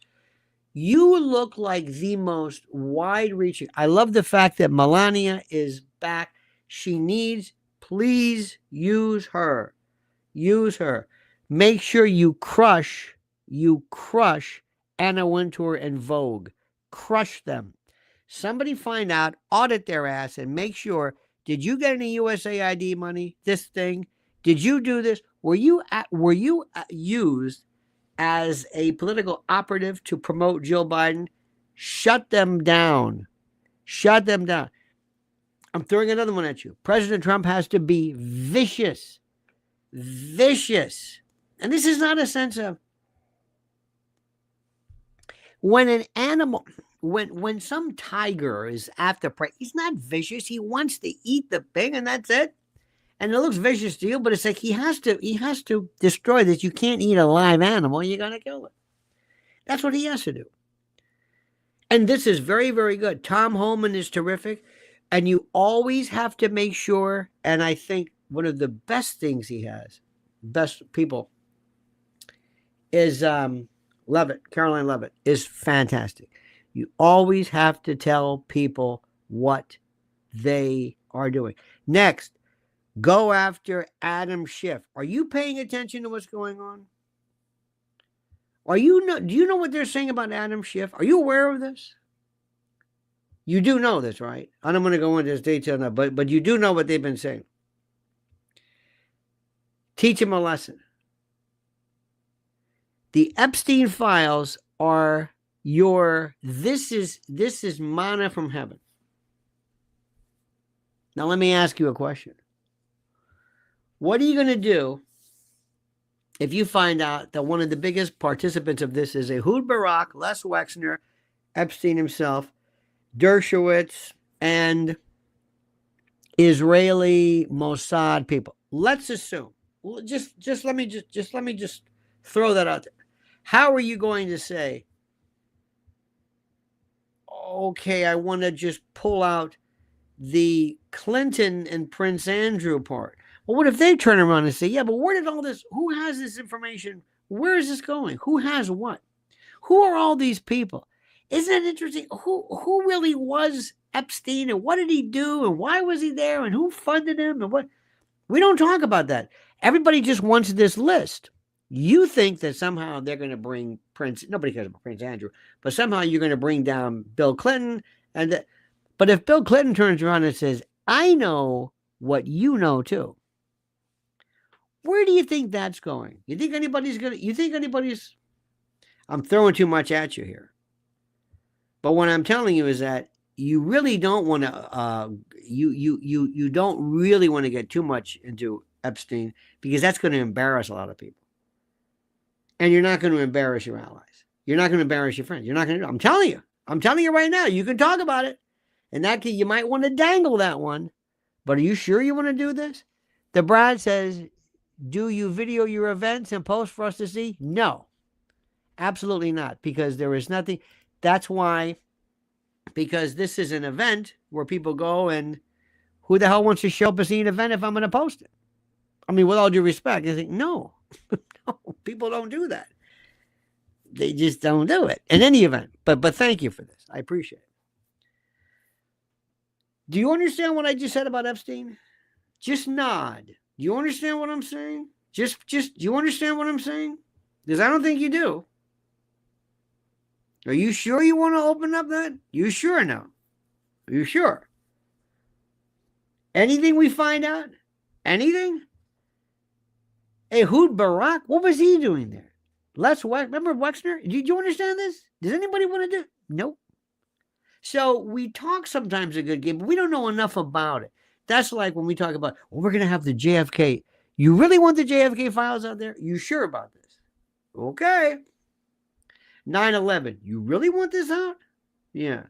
A: You look like the most wide-reaching. I love the fact that Melania is back. She needs, please use her. Use her. Make sure you crush Anna Wintour and Vogue. Crush them. Somebody find out, audit their ass, and make sure, did you get any USAID money? This thing? Did you do this? Were you used as a political operative to promote Joe Biden? Shut them down. Shut them down. I'm throwing another one at you. President Trump has to be vicious. Vicious. And this is not a sense of, when an animal, when some tiger is after prey, he's not vicious. He wants to eat the thing, and that's it. And it looks vicious to you, but it's like he has to destroy this. You can't eat a live animal. You got to kill it. That's what he has to do. And this is very, very good. Tom Homan is terrific. And you always have to make sure, and I think one of the best things he has, best people, is Levitt, Caroline Levitt, is fantastic. You always have to tell people what they are doing. Next, go after Adam Schiff. Are you paying attention to what's going on? Do you know what they're saying about Adam Schiff? Are you aware of this? You do know this, right? I don't want to go into this detail now, but you do know what they've been saying. Teach him a lesson. The Epstein files are this is manna from heaven. Now let me ask you a question. What are you going to do if you find out that one of the biggest participants of this is Ehud Barak, Les Wexner, Epstein himself, Dershowitz, and Israeli Mossad people? Let's assume. Just let me throw that out there. How are you going to say, okay, I want to just pull out the Clinton and Prince Andrew part? Well, what if they turn around and say, yeah, but where did all this, who has this information? Where is this going? Who has what? Who are all these people? Isn't it interesting? Who really was Epstein, and what did he do, and why was he there, and who funded him, and what? We don't talk about that. Everybody just wants this list. You think that somehow they're going to bring nobody cares about Prince Andrew, but somehow you're going to bring down Bill Clinton. But if Bill Clinton turns around and says, I know what you know too, where do you think that's going? You think anybody's, I'm throwing too much at you here. But what I'm telling you is that you really don't want to you don't really want to get too much into Epstein, because that's going to embarrass a lot of people. And you're not going to embarrass your allies. You're not going to embarrass your friends. You're not going to. I'm telling you right now, you can talk about it. And that you might want to dangle that one. But are you sure you want to do this? The Brad says, do you video your events and post for us to see? No, absolutely not, because there is nothing. That's why, because this is an event where people go, and who the hell wants to show up and see an event if I'm going to post it? I mean, with all due respect, I think, no, no, people don't do that. They just don't do it in any event. But thank you for this. I appreciate it. Do you understand what I just said about Epstein? Just nod. Do you understand what I'm saying? Just do you understand what I'm saying? Because I don't think you do. Are you sure you want to open up that? You sure now? Are you sure? Anything we find out? Anything? Ehud Barak, what was he doing there? Remember Wexner? Do you understand this? Does anybody want to do? Nope. So we talk sometimes a good game, but we don't know enough about it. That's like when we talk about, well, we're going to have the JFK. You really want the JFK files out there? You sure about this? Okay. 9/11. You really want this out? Yeah.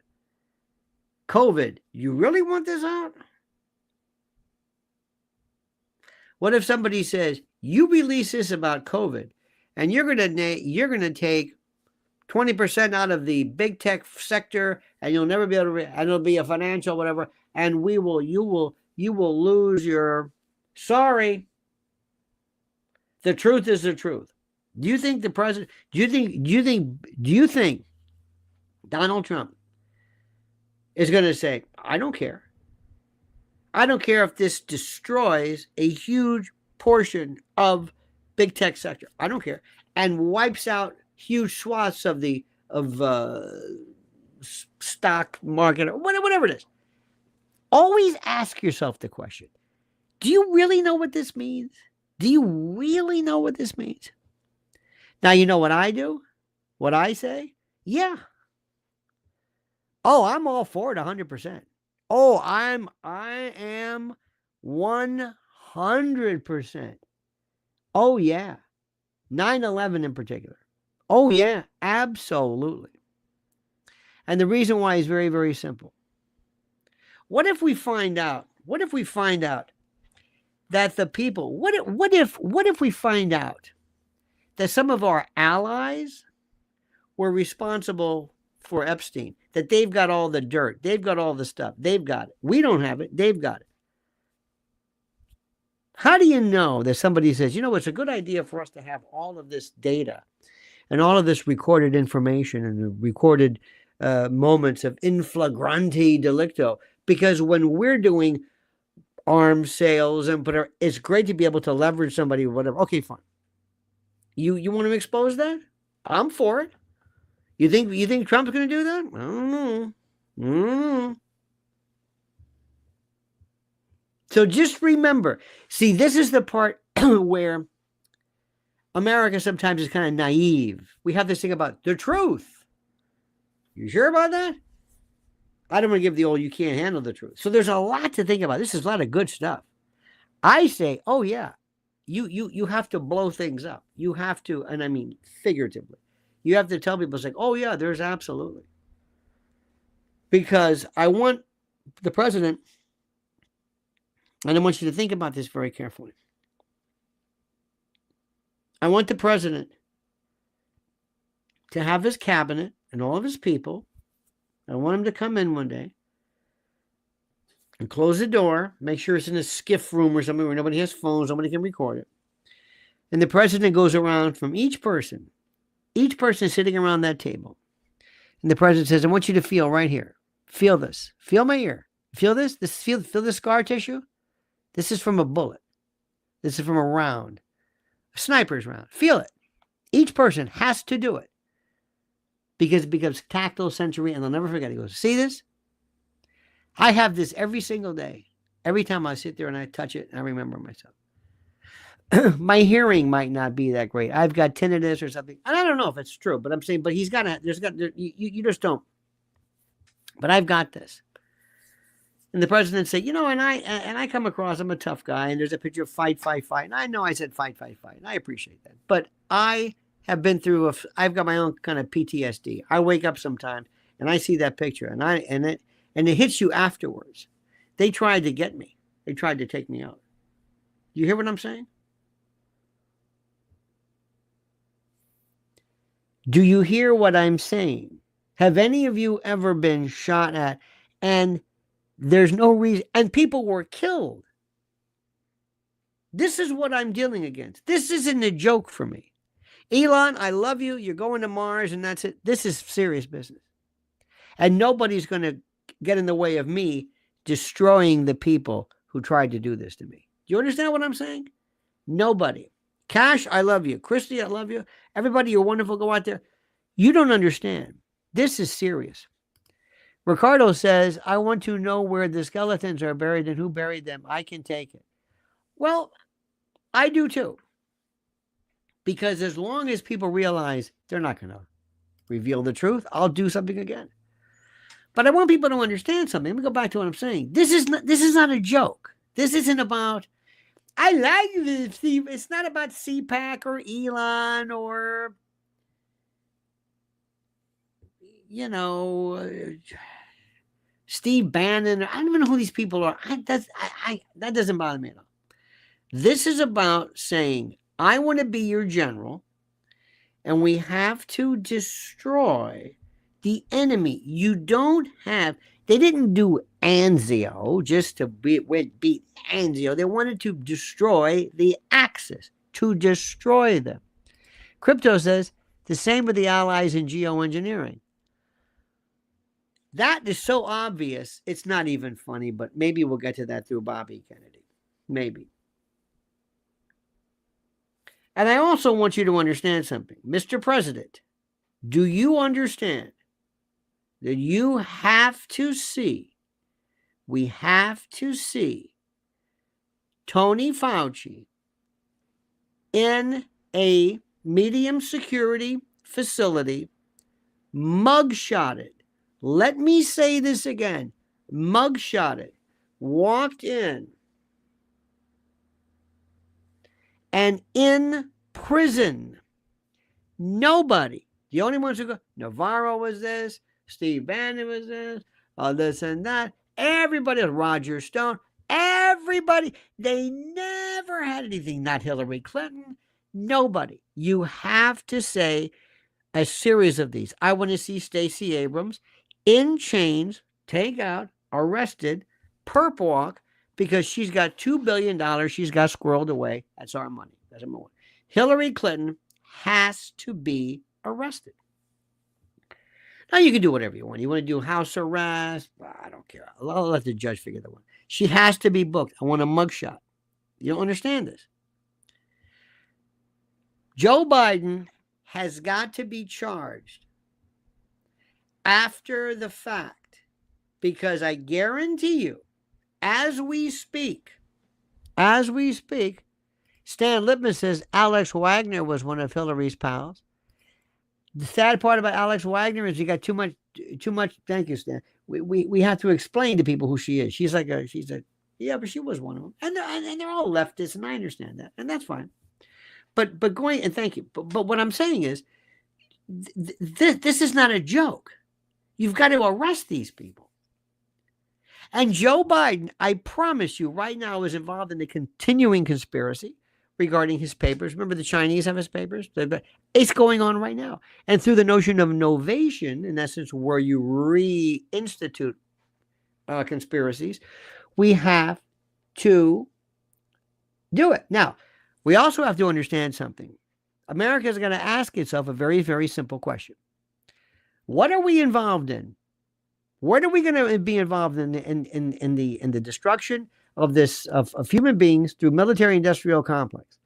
A: COVID. You really want this out? What if somebody says, you release this about COVID, and you're going to take 20% out of the big tech sector, and you'll never be able to, and it'll be a financial whatever, and you will lose your, sorry. The truth is the truth. Do you think the president, do you think Donald Trump is going to say, I don't care. I don't care if this destroys a huge portion of big tech sector. I don't care. And wipes out huge swaths of the stock market or whatever it is. Always ask yourself the question, do you really know what this means? Do you really know what this means? Now, you know what I do? What I say? Yeah. Oh, I'm all for it 100%. Oh, I am 100%. Oh, yeah. 9/11 in particular. Oh, yeah, absolutely. And the reason why is very, very simple. What if we find out that the people, what if we find out that some of our allies were responsible for Epstein, that they've got all the dirt, they've got all the stuff, they've got it. We don't have it, they've got it. How do you know that somebody says, you know, it's a good idea for us to have all of this data and all of this recorded information and the recorded moments of in flagrante delicto, because when we're doing arms sales and whatever, it's great to be able to leverage somebody or whatever. Okay, fine. You want to expose that? I'm for it. You think Trump's going to do that? I don't know. So just remember, see, this is the part where America sometimes is kind of naive. We have this thing about the truth. You sure about that? I don't want to give the old, you can't handle the truth. So there's a lot to think about. This is a lot of good stuff. I say, oh yeah, you have to blow things up. You have to, and I mean figuratively, you have to tell people, it's like, oh yeah, there's absolutely. Because I want the president, and I want you to think about this very carefully. I want the president to have his cabinet and all of his people. I want him to come in one day and close the door, make sure it's in a skiff room or something where nobody has phones, nobody can record it. And the president goes around from each person sitting around that table. And the president says, I want you to feel right here. Feel this. Feel my ear. Feel this? Feel the scar tissue? This is from a bullet. This is from a round. A sniper's round. Feel it. Each person has to do it. Because it becomes tactile, sensory, and they'll never forget. He goes, see this? I have this every single day. Every time I sit there and I touch it, and I remember myself. My hearing might not be that great. I've got tinnitus or something. And I don't know if it's true, but I'm saying, but you just don't. But I've got this. And the president said, and I come across, I'm a tough guy, and there's a picture of fight, fight, fight. And I know I said fight, fight, fight. And I appreciate that. But I have been through I've got my own kind of PTSD. I wake up sometimes and I see that picture and it hits you afterwards. They tried to get me. They tried to take me out. You hear what I'm saying? Do you hear what I'm saying? Have any of you ever been shot at and there's no reason, and people were killed? This is what I'm dealing against. This isn't a joke for me. Elon, I love you. You're going to Mars and that's it. This is serious business. And nobody's going to get in the way of me destroying the people who tried to do this to me. Do you understand what I'm saying? Nobody. Cash, I love you. Christy, I love you. Everybody, you're wonderful. Go out there. You don't understand. This is serious. Ricardo says, I want to know where the skeletons are buried and who buried them. I can take it. Well, I do too. Because as long as people realize they're not going to reveal the truth, I'll do something again. But I want people to understand something. Let me go back to what I'm saying. This is not a joke. This isn't about, I like this. It's not about CPAC or Elon or, Steve Bannon. I don't even know who these people are. That doesn't bother me at all. This is about saying, I want to be your general, and we have to destroy the enemy. You don't have, they didn't do Anzio just to beat Anzio. They wanted to destroy the Axis, to destroy them. Crypto says the same with the allies in geoengineering. That is so obvious, it's not even funny, but maybe we'll get to that through Bobby Kennedy. Maybe. And I also want you to understand something. Mr. President, do you understand that you have to see, we have to see Tony Fauci in a medium security facility, mugshotted. Let me say this again. Mugshotted. Walked in. And in prison. Nobody. The only ones who go, Navarro was this, Steve Bannon was this and that. Everybody, Roger Stone, everybody. They never had anything. Not Hillary Clinton. Nobody. You have to say a series of these. I want to see Stacey Abrams in chains, take out, arrested, perp walk, because she's got $2 billion she's got squirreled away. That's our money. That's our money. Hillary Clinton has to be arrested. Now, you can do whatever you want. You want to do house arrest? I don't care. I'll let the judge figure that one. She has to be booked. I want a mugshot. You don't understand this. Joe Biden has got to be charged after the fact, because I guarantee you, as we speak, Stan Lipman says Alex Wagner was one of Hillary's pals. The sad part about Alex Wagner is he got too much. Thank you, Stan. We have to explain to people who she is. She's but she was one of them, and they're all leftists, and I understand that, and that's fine. But going, and thank you. But what I'm saying is, this is not a joke. You've got to arrest these people. And Joe Biden, I promise you, right now is involved in a continuing conspiracy regarding his papers. Remember, the Chinese have his papers? It's going on right now. And through the notion of novation, in essence, where you reinstitute conspiracies, we have to do it. Now, we also have to understand something. America is going to ask itself a very, very simple question. What are we involved in? What are we going to be involved in the destruction of human beings through military-industrial complex?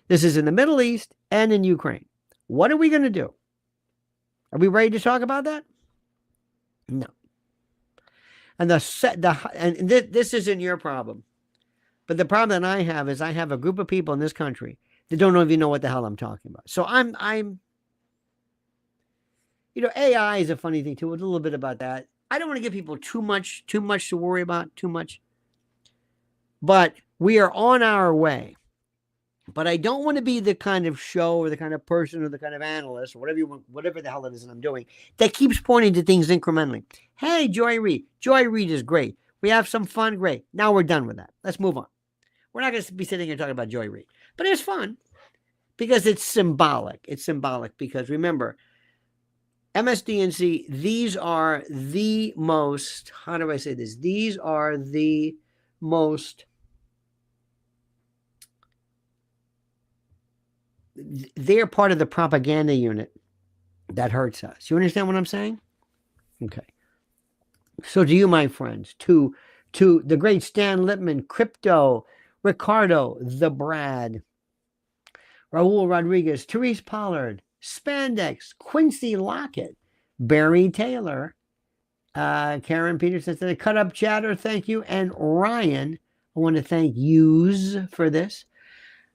A: This is in the Middle East and in Ukraine. What are we going to do? Are we ready to talk about that? No. And this isn't your problem, but the problem that I have is I have a group of people in this country that don't even know what the hell I'm talking about. So I'm. AI is a funny thing too. A little bit about that. I don't want to give people too much to worry about, too much. But we are on our way. But I don't want to be the kind of show or the kind of person or the kind of analyst or whatever the hell it is that I'm doing that keeps pointing to things incrementally. Hey, Joy Reid. Joy Reid is great. We have some fun. Great. Now we're done with that. Let's move on. We're not going to be sitting here talking about Joy Reid. But it's fun because it's symbolic. It's symbolic because, remember, MSDNC, these are the most, how do I say this? These are the most, they're part of the propaganda unit that hurts us. You understand what I'm saying? Okay. So to you, my friends, to the great Stan Lippman, Crypto, Ricardo, the Brad, Raul Rodriguez, Therese Pollard, Spandex, Quincy Lockett, Barry Taylor, Karen Peterson said, cut up chatter, thank you. And Ryan, I want to thank yous for this.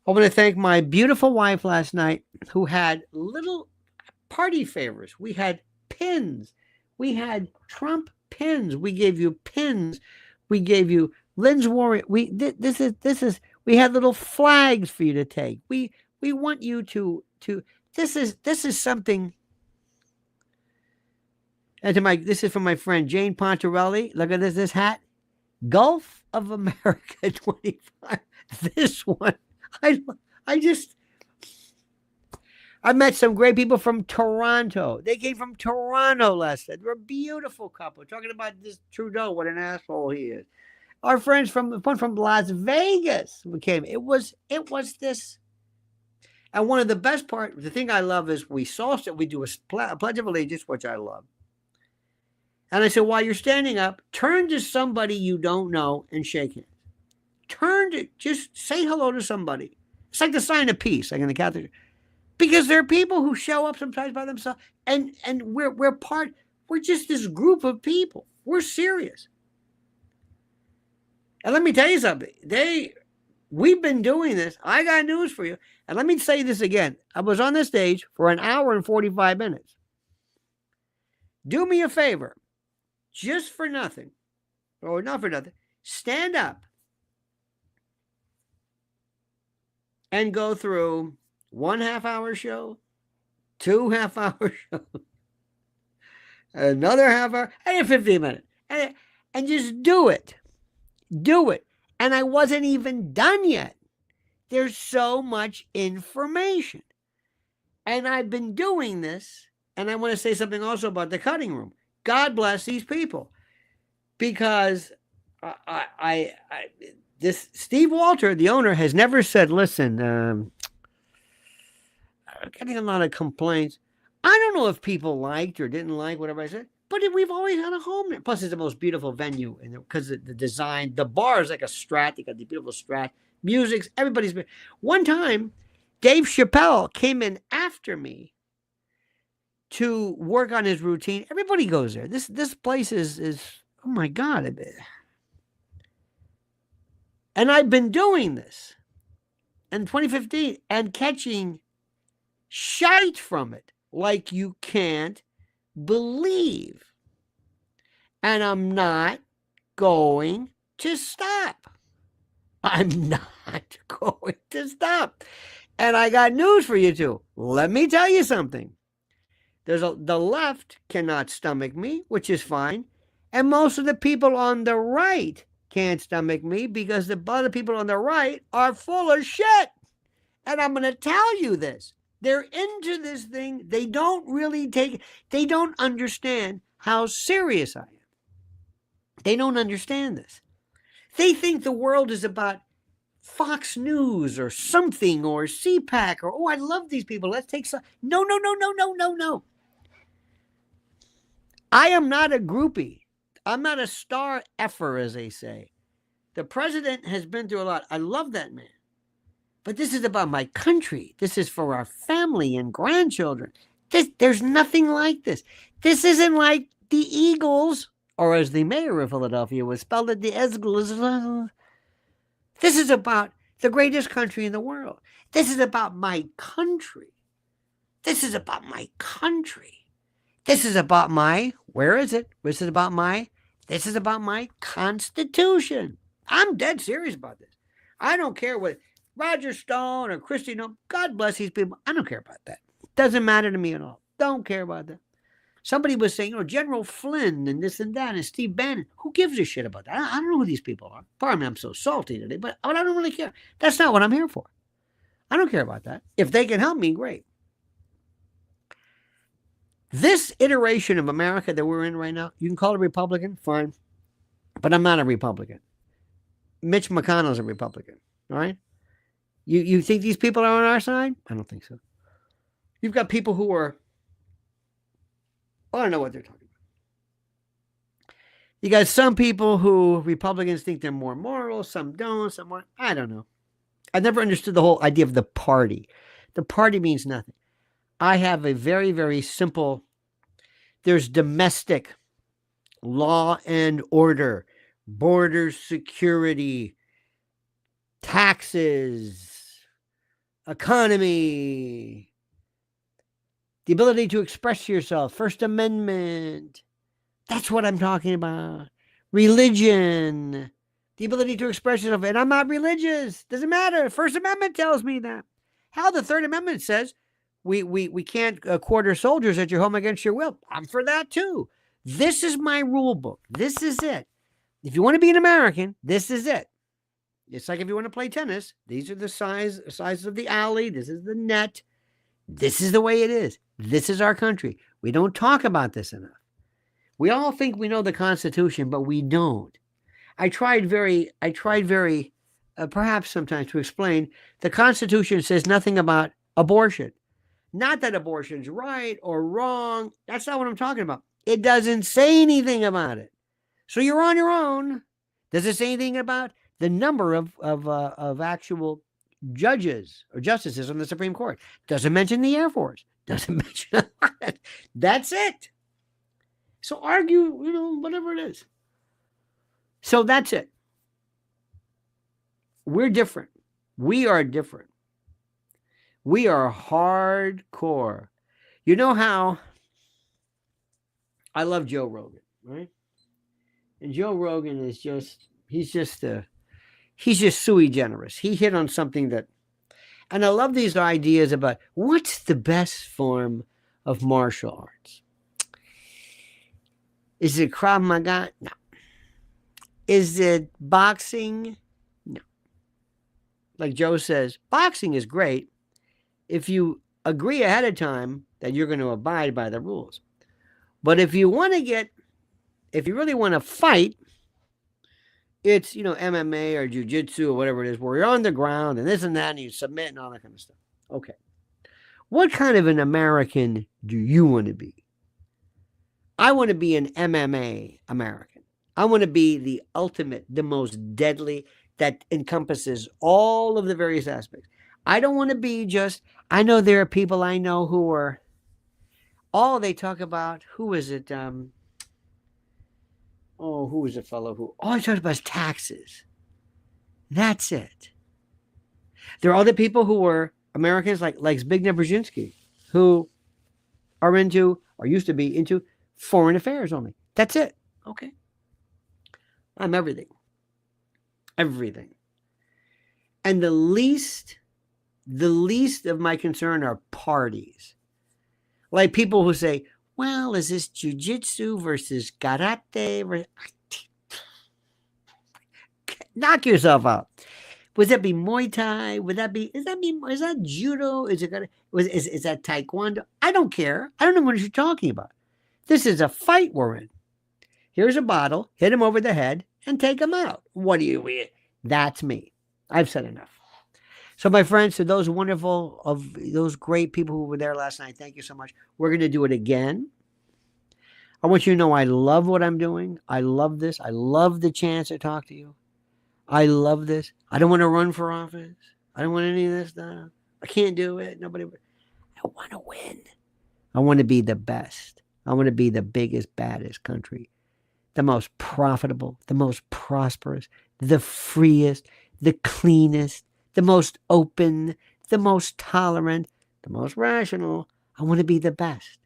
A: I want to thank my beautiful wife last night who had little party favors. We had pins. We had Trump pins. We gave you pins. We gave you Lynn's Warrior. We had little flags for you to take. We want you to this is something. And this is from my friend Jane Pontarelli. Look at this hat. Gulf of America 25. This one. I met some great people from Toronto. They came from Toronto last night. They're a beautiful couple. Talking about this Trudeau, what an asshole he is. Our friends from Las Vegas came. It was this. And one of the best part, the thing I love is we do a pledge of allegiance, which I love. And I said, while you're standing up, turn to somebody you don't know and shake hands. Just say hello to somebody. It's like the sign of peace, like in the Catholic. Because there are people who show up sometimes by themselves, and we're just this group of people. We're serious. And let me tell you something. We've been doing this. I got news for you. And let me say this again. I was on this stage for an hour and 45 minutes. Do me a favor. Just for nothing. Or not for nothing. Stand up. And go through 1 half-hour show, 2 half-hour shows, another half hour, and 15 minutes. And just do it. Do it. And I wasn't even done yet. There's so much information. And I've been doing this, and I want to say something also about the cutting room. God bless these people. Because this Steve Walter, the owner, has never said, listen, I'm getting a lot of complaints. I don't know if people liked or didn't like whatever I said, but we've always had a home there. Plus, it's the most beautiful venue because the design. The bar is like a Strat. You got the beautiful Strat. Music's, everybody's been. One time, Dave Chappelle came in after me to work on his routine. Everybody goes there. This place is oh my God. And I've been doing this in 2015 and catching shite from it like you can't believe. And I'm not going to stop. I'm not going to stop. And I got news for you too. Let me tell you something. The left cannot stomach me, which is fine. And most of the people on the right can't stomach me because the other people on the right are full of shit. And I'm going to tell you this. They're into this thing. They don't understand how serious I am. They don't understand this. They think the world is about Fox News or something or CPAC or, oh, I love these people. Let's take some. No. I am not a groupie. I'm not a star effer, as they say. The president has been through a lot. I love that man. But this is about my country. This is for our family and grandchildren. There's nothing like this. This isn't like the Eagles, or as the mayor of Philadelphia was spelled it, the Eagles. This is about the greatest country in the world. This is about my country. This is about my country. This is about where is it? This is about this is about my Constitution. I'm dead serious about this. I don't care what Roger Stone or Christie, God bless these people. I don't care about that. Doesn't matter to me at all. Don't care about that. Somebody was saying, General Flynn and this and that and Steve Bannon. Who gives a shit about that? I don't know who these people are. Pardon me, I'm so salty today, but I don't really care. That's not what I'm here for. I don't care about that. If they can help me, great. This iteration of America that we're in right now, you can call it a Republican, fine. But I'm not a Republican. Mitch McConnell's a Republican, all right? You think these people are on our side? I don't think so. You've got people who are, I don't know what they're talking about. You got some people who Republicans think they're more moral, some don't, some aren't. I don't know. I never understood the whole idea of the party. The party means nothing. I have a very, very simple, there's domestic law and order, border security, taxes, economy, the ability to express yourself, First Amendment. That's what I'm talking about. Religion, the ability to express yourself. And I'm not religious. Doesn't matter. First Amendment tells me that. How the Third Amendment says we can't quarter soldiers at your home against your will. I'm for that too. This is my rule book. This is it. If you want to be an American, this is it. It's like if you want to play tennis, these are the sizes of the alley. This is the net. This is the way it is. This is our country. We don't talk about this enough. We all think we know the Constitution, but we don't. I tried very, perhaps sometimes to explain, the Constitution says nothing about abortion. Not that abortion's right or wrong. That's not what I'm talking about. It doesn't say anything about it. So you're on your own. Does it say anything about the number of actual judges or justices on the Supreme Court? Doesn't mention the Air Force. Doesn't mention that. That's it. So argue, whatever it is. So that's it. We're different. We are different. We are hardcore. You know how I love Joe Rogan, right? And Joe Rogan is he's just sui generis. He hit on something that, and I love these ideas about what's the best form of martial arts. Is it Krav Maga? No. Is it boxing? No. Like Joe says, boxing is great if you agree ahead of time that you're going to abide by the rules. But if you really want to fight, it's, MMA or jiu-jitsu or whatever it is, where you're on the ground and this and that, and you submit and all that kind of stuff. Okay. What kind of an American do you want to be? I want to be an MMA American. I want to be the ultimate, the most deadly, that encompasses all of the various aspects. I don't want to be I know there are people I know who are, all they talk about, who is it? Who is a fellow who all he talks about is taxes. That's it. There are other people who are Americans like Zbigniew Brzezinski, who are into, or used to be into, foreign affairs only. That's it. Okay. I'm everything. Everything. And the least of my concern are parties. Like people who say, well, is this jiu-jitsu versus karate? Knock yourself out. Would that be Muay Thai? Is that judo? Is that taekwondo? I don't care. I don't know what you're talking about. This is a fight we're in. Here's a bottle, hit him over the head, and take him out. What do you? That's me. I've said enough. So, my friends, to those those great people who were there last night, thank you so much. We're going to do it again. I want you to know I love what I'm doing. I love this. I love the chance to talk to you. I love this. I don't want to run for office. I don't want any of this stuff. I can't do it. Nobody. I want to win. I want to be the best. I want to be the biggest, baddest country. The most profitable, the most prosperous, the freest, the cleanest, the most open, the most tolerant, the most rational. I want to be the best.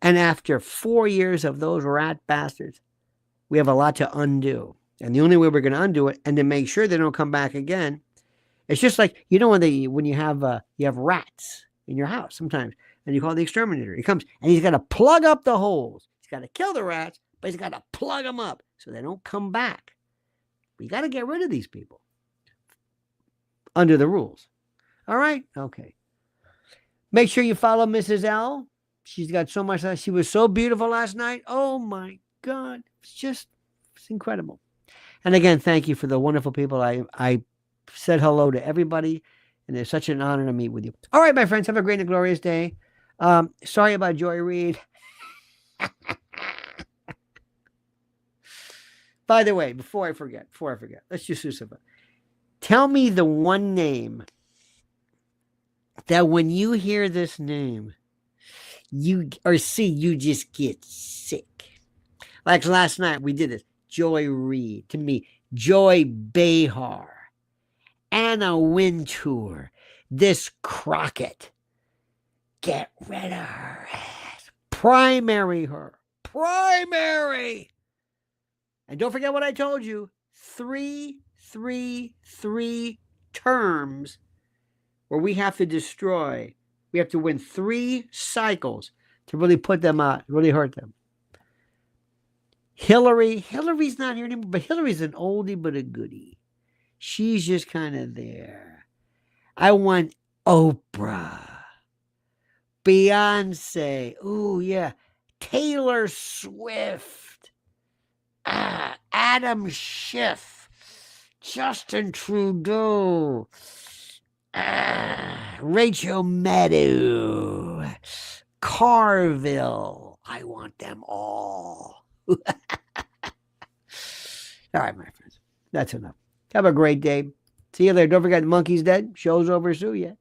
A: And after 4 years of those rat bastards, we have a lot to undo. And the only way we're going to undo it and to make sure they don't come back again, it's just like, when you have rats in your house sometimes, and you call the exterminator. He comes and he's got to plug up the holes. He's got to kill the rats, but he's got to plug them up so they don't come back. We got to get rid of these people under the rules. All right? Okay. Make sure you follow Mrs. L. She's got so much. She was so beautiful last night. Oh, my God. It's incredible. And again, thank you for the wonderful people. I said hello to everybody, and it's such an honor to meet with you. All right, my friends, have a great and glorious day. Sorry about Joy Reid. By the way, before I forget, let's just do something. Tell me the one name that when you hear this name, you just get sick. Like last night, we did this. Joy Reid. To me, Joy Behar. Anna Wintour. This Crockett. Get rid of her ass. Primary her. Primary. And don't forget what I told you. 3 terms where we have to destroy. We have to win 3 cycles to really put them out, really hurt them. Hillary's not here anymore, but Hillary's an oldie but a goodie. She's just kind of there. I want Oprah. Beyonce. Ooh, yeah. Taylor Swift. Adam Schiff. Justin Trudeau. Rachel Maddow. Carville. I want them all. All right, my friends. That's enough. Have a great day. See you later. Don't forget, the monkey's dead. Show's over soon. Yeah.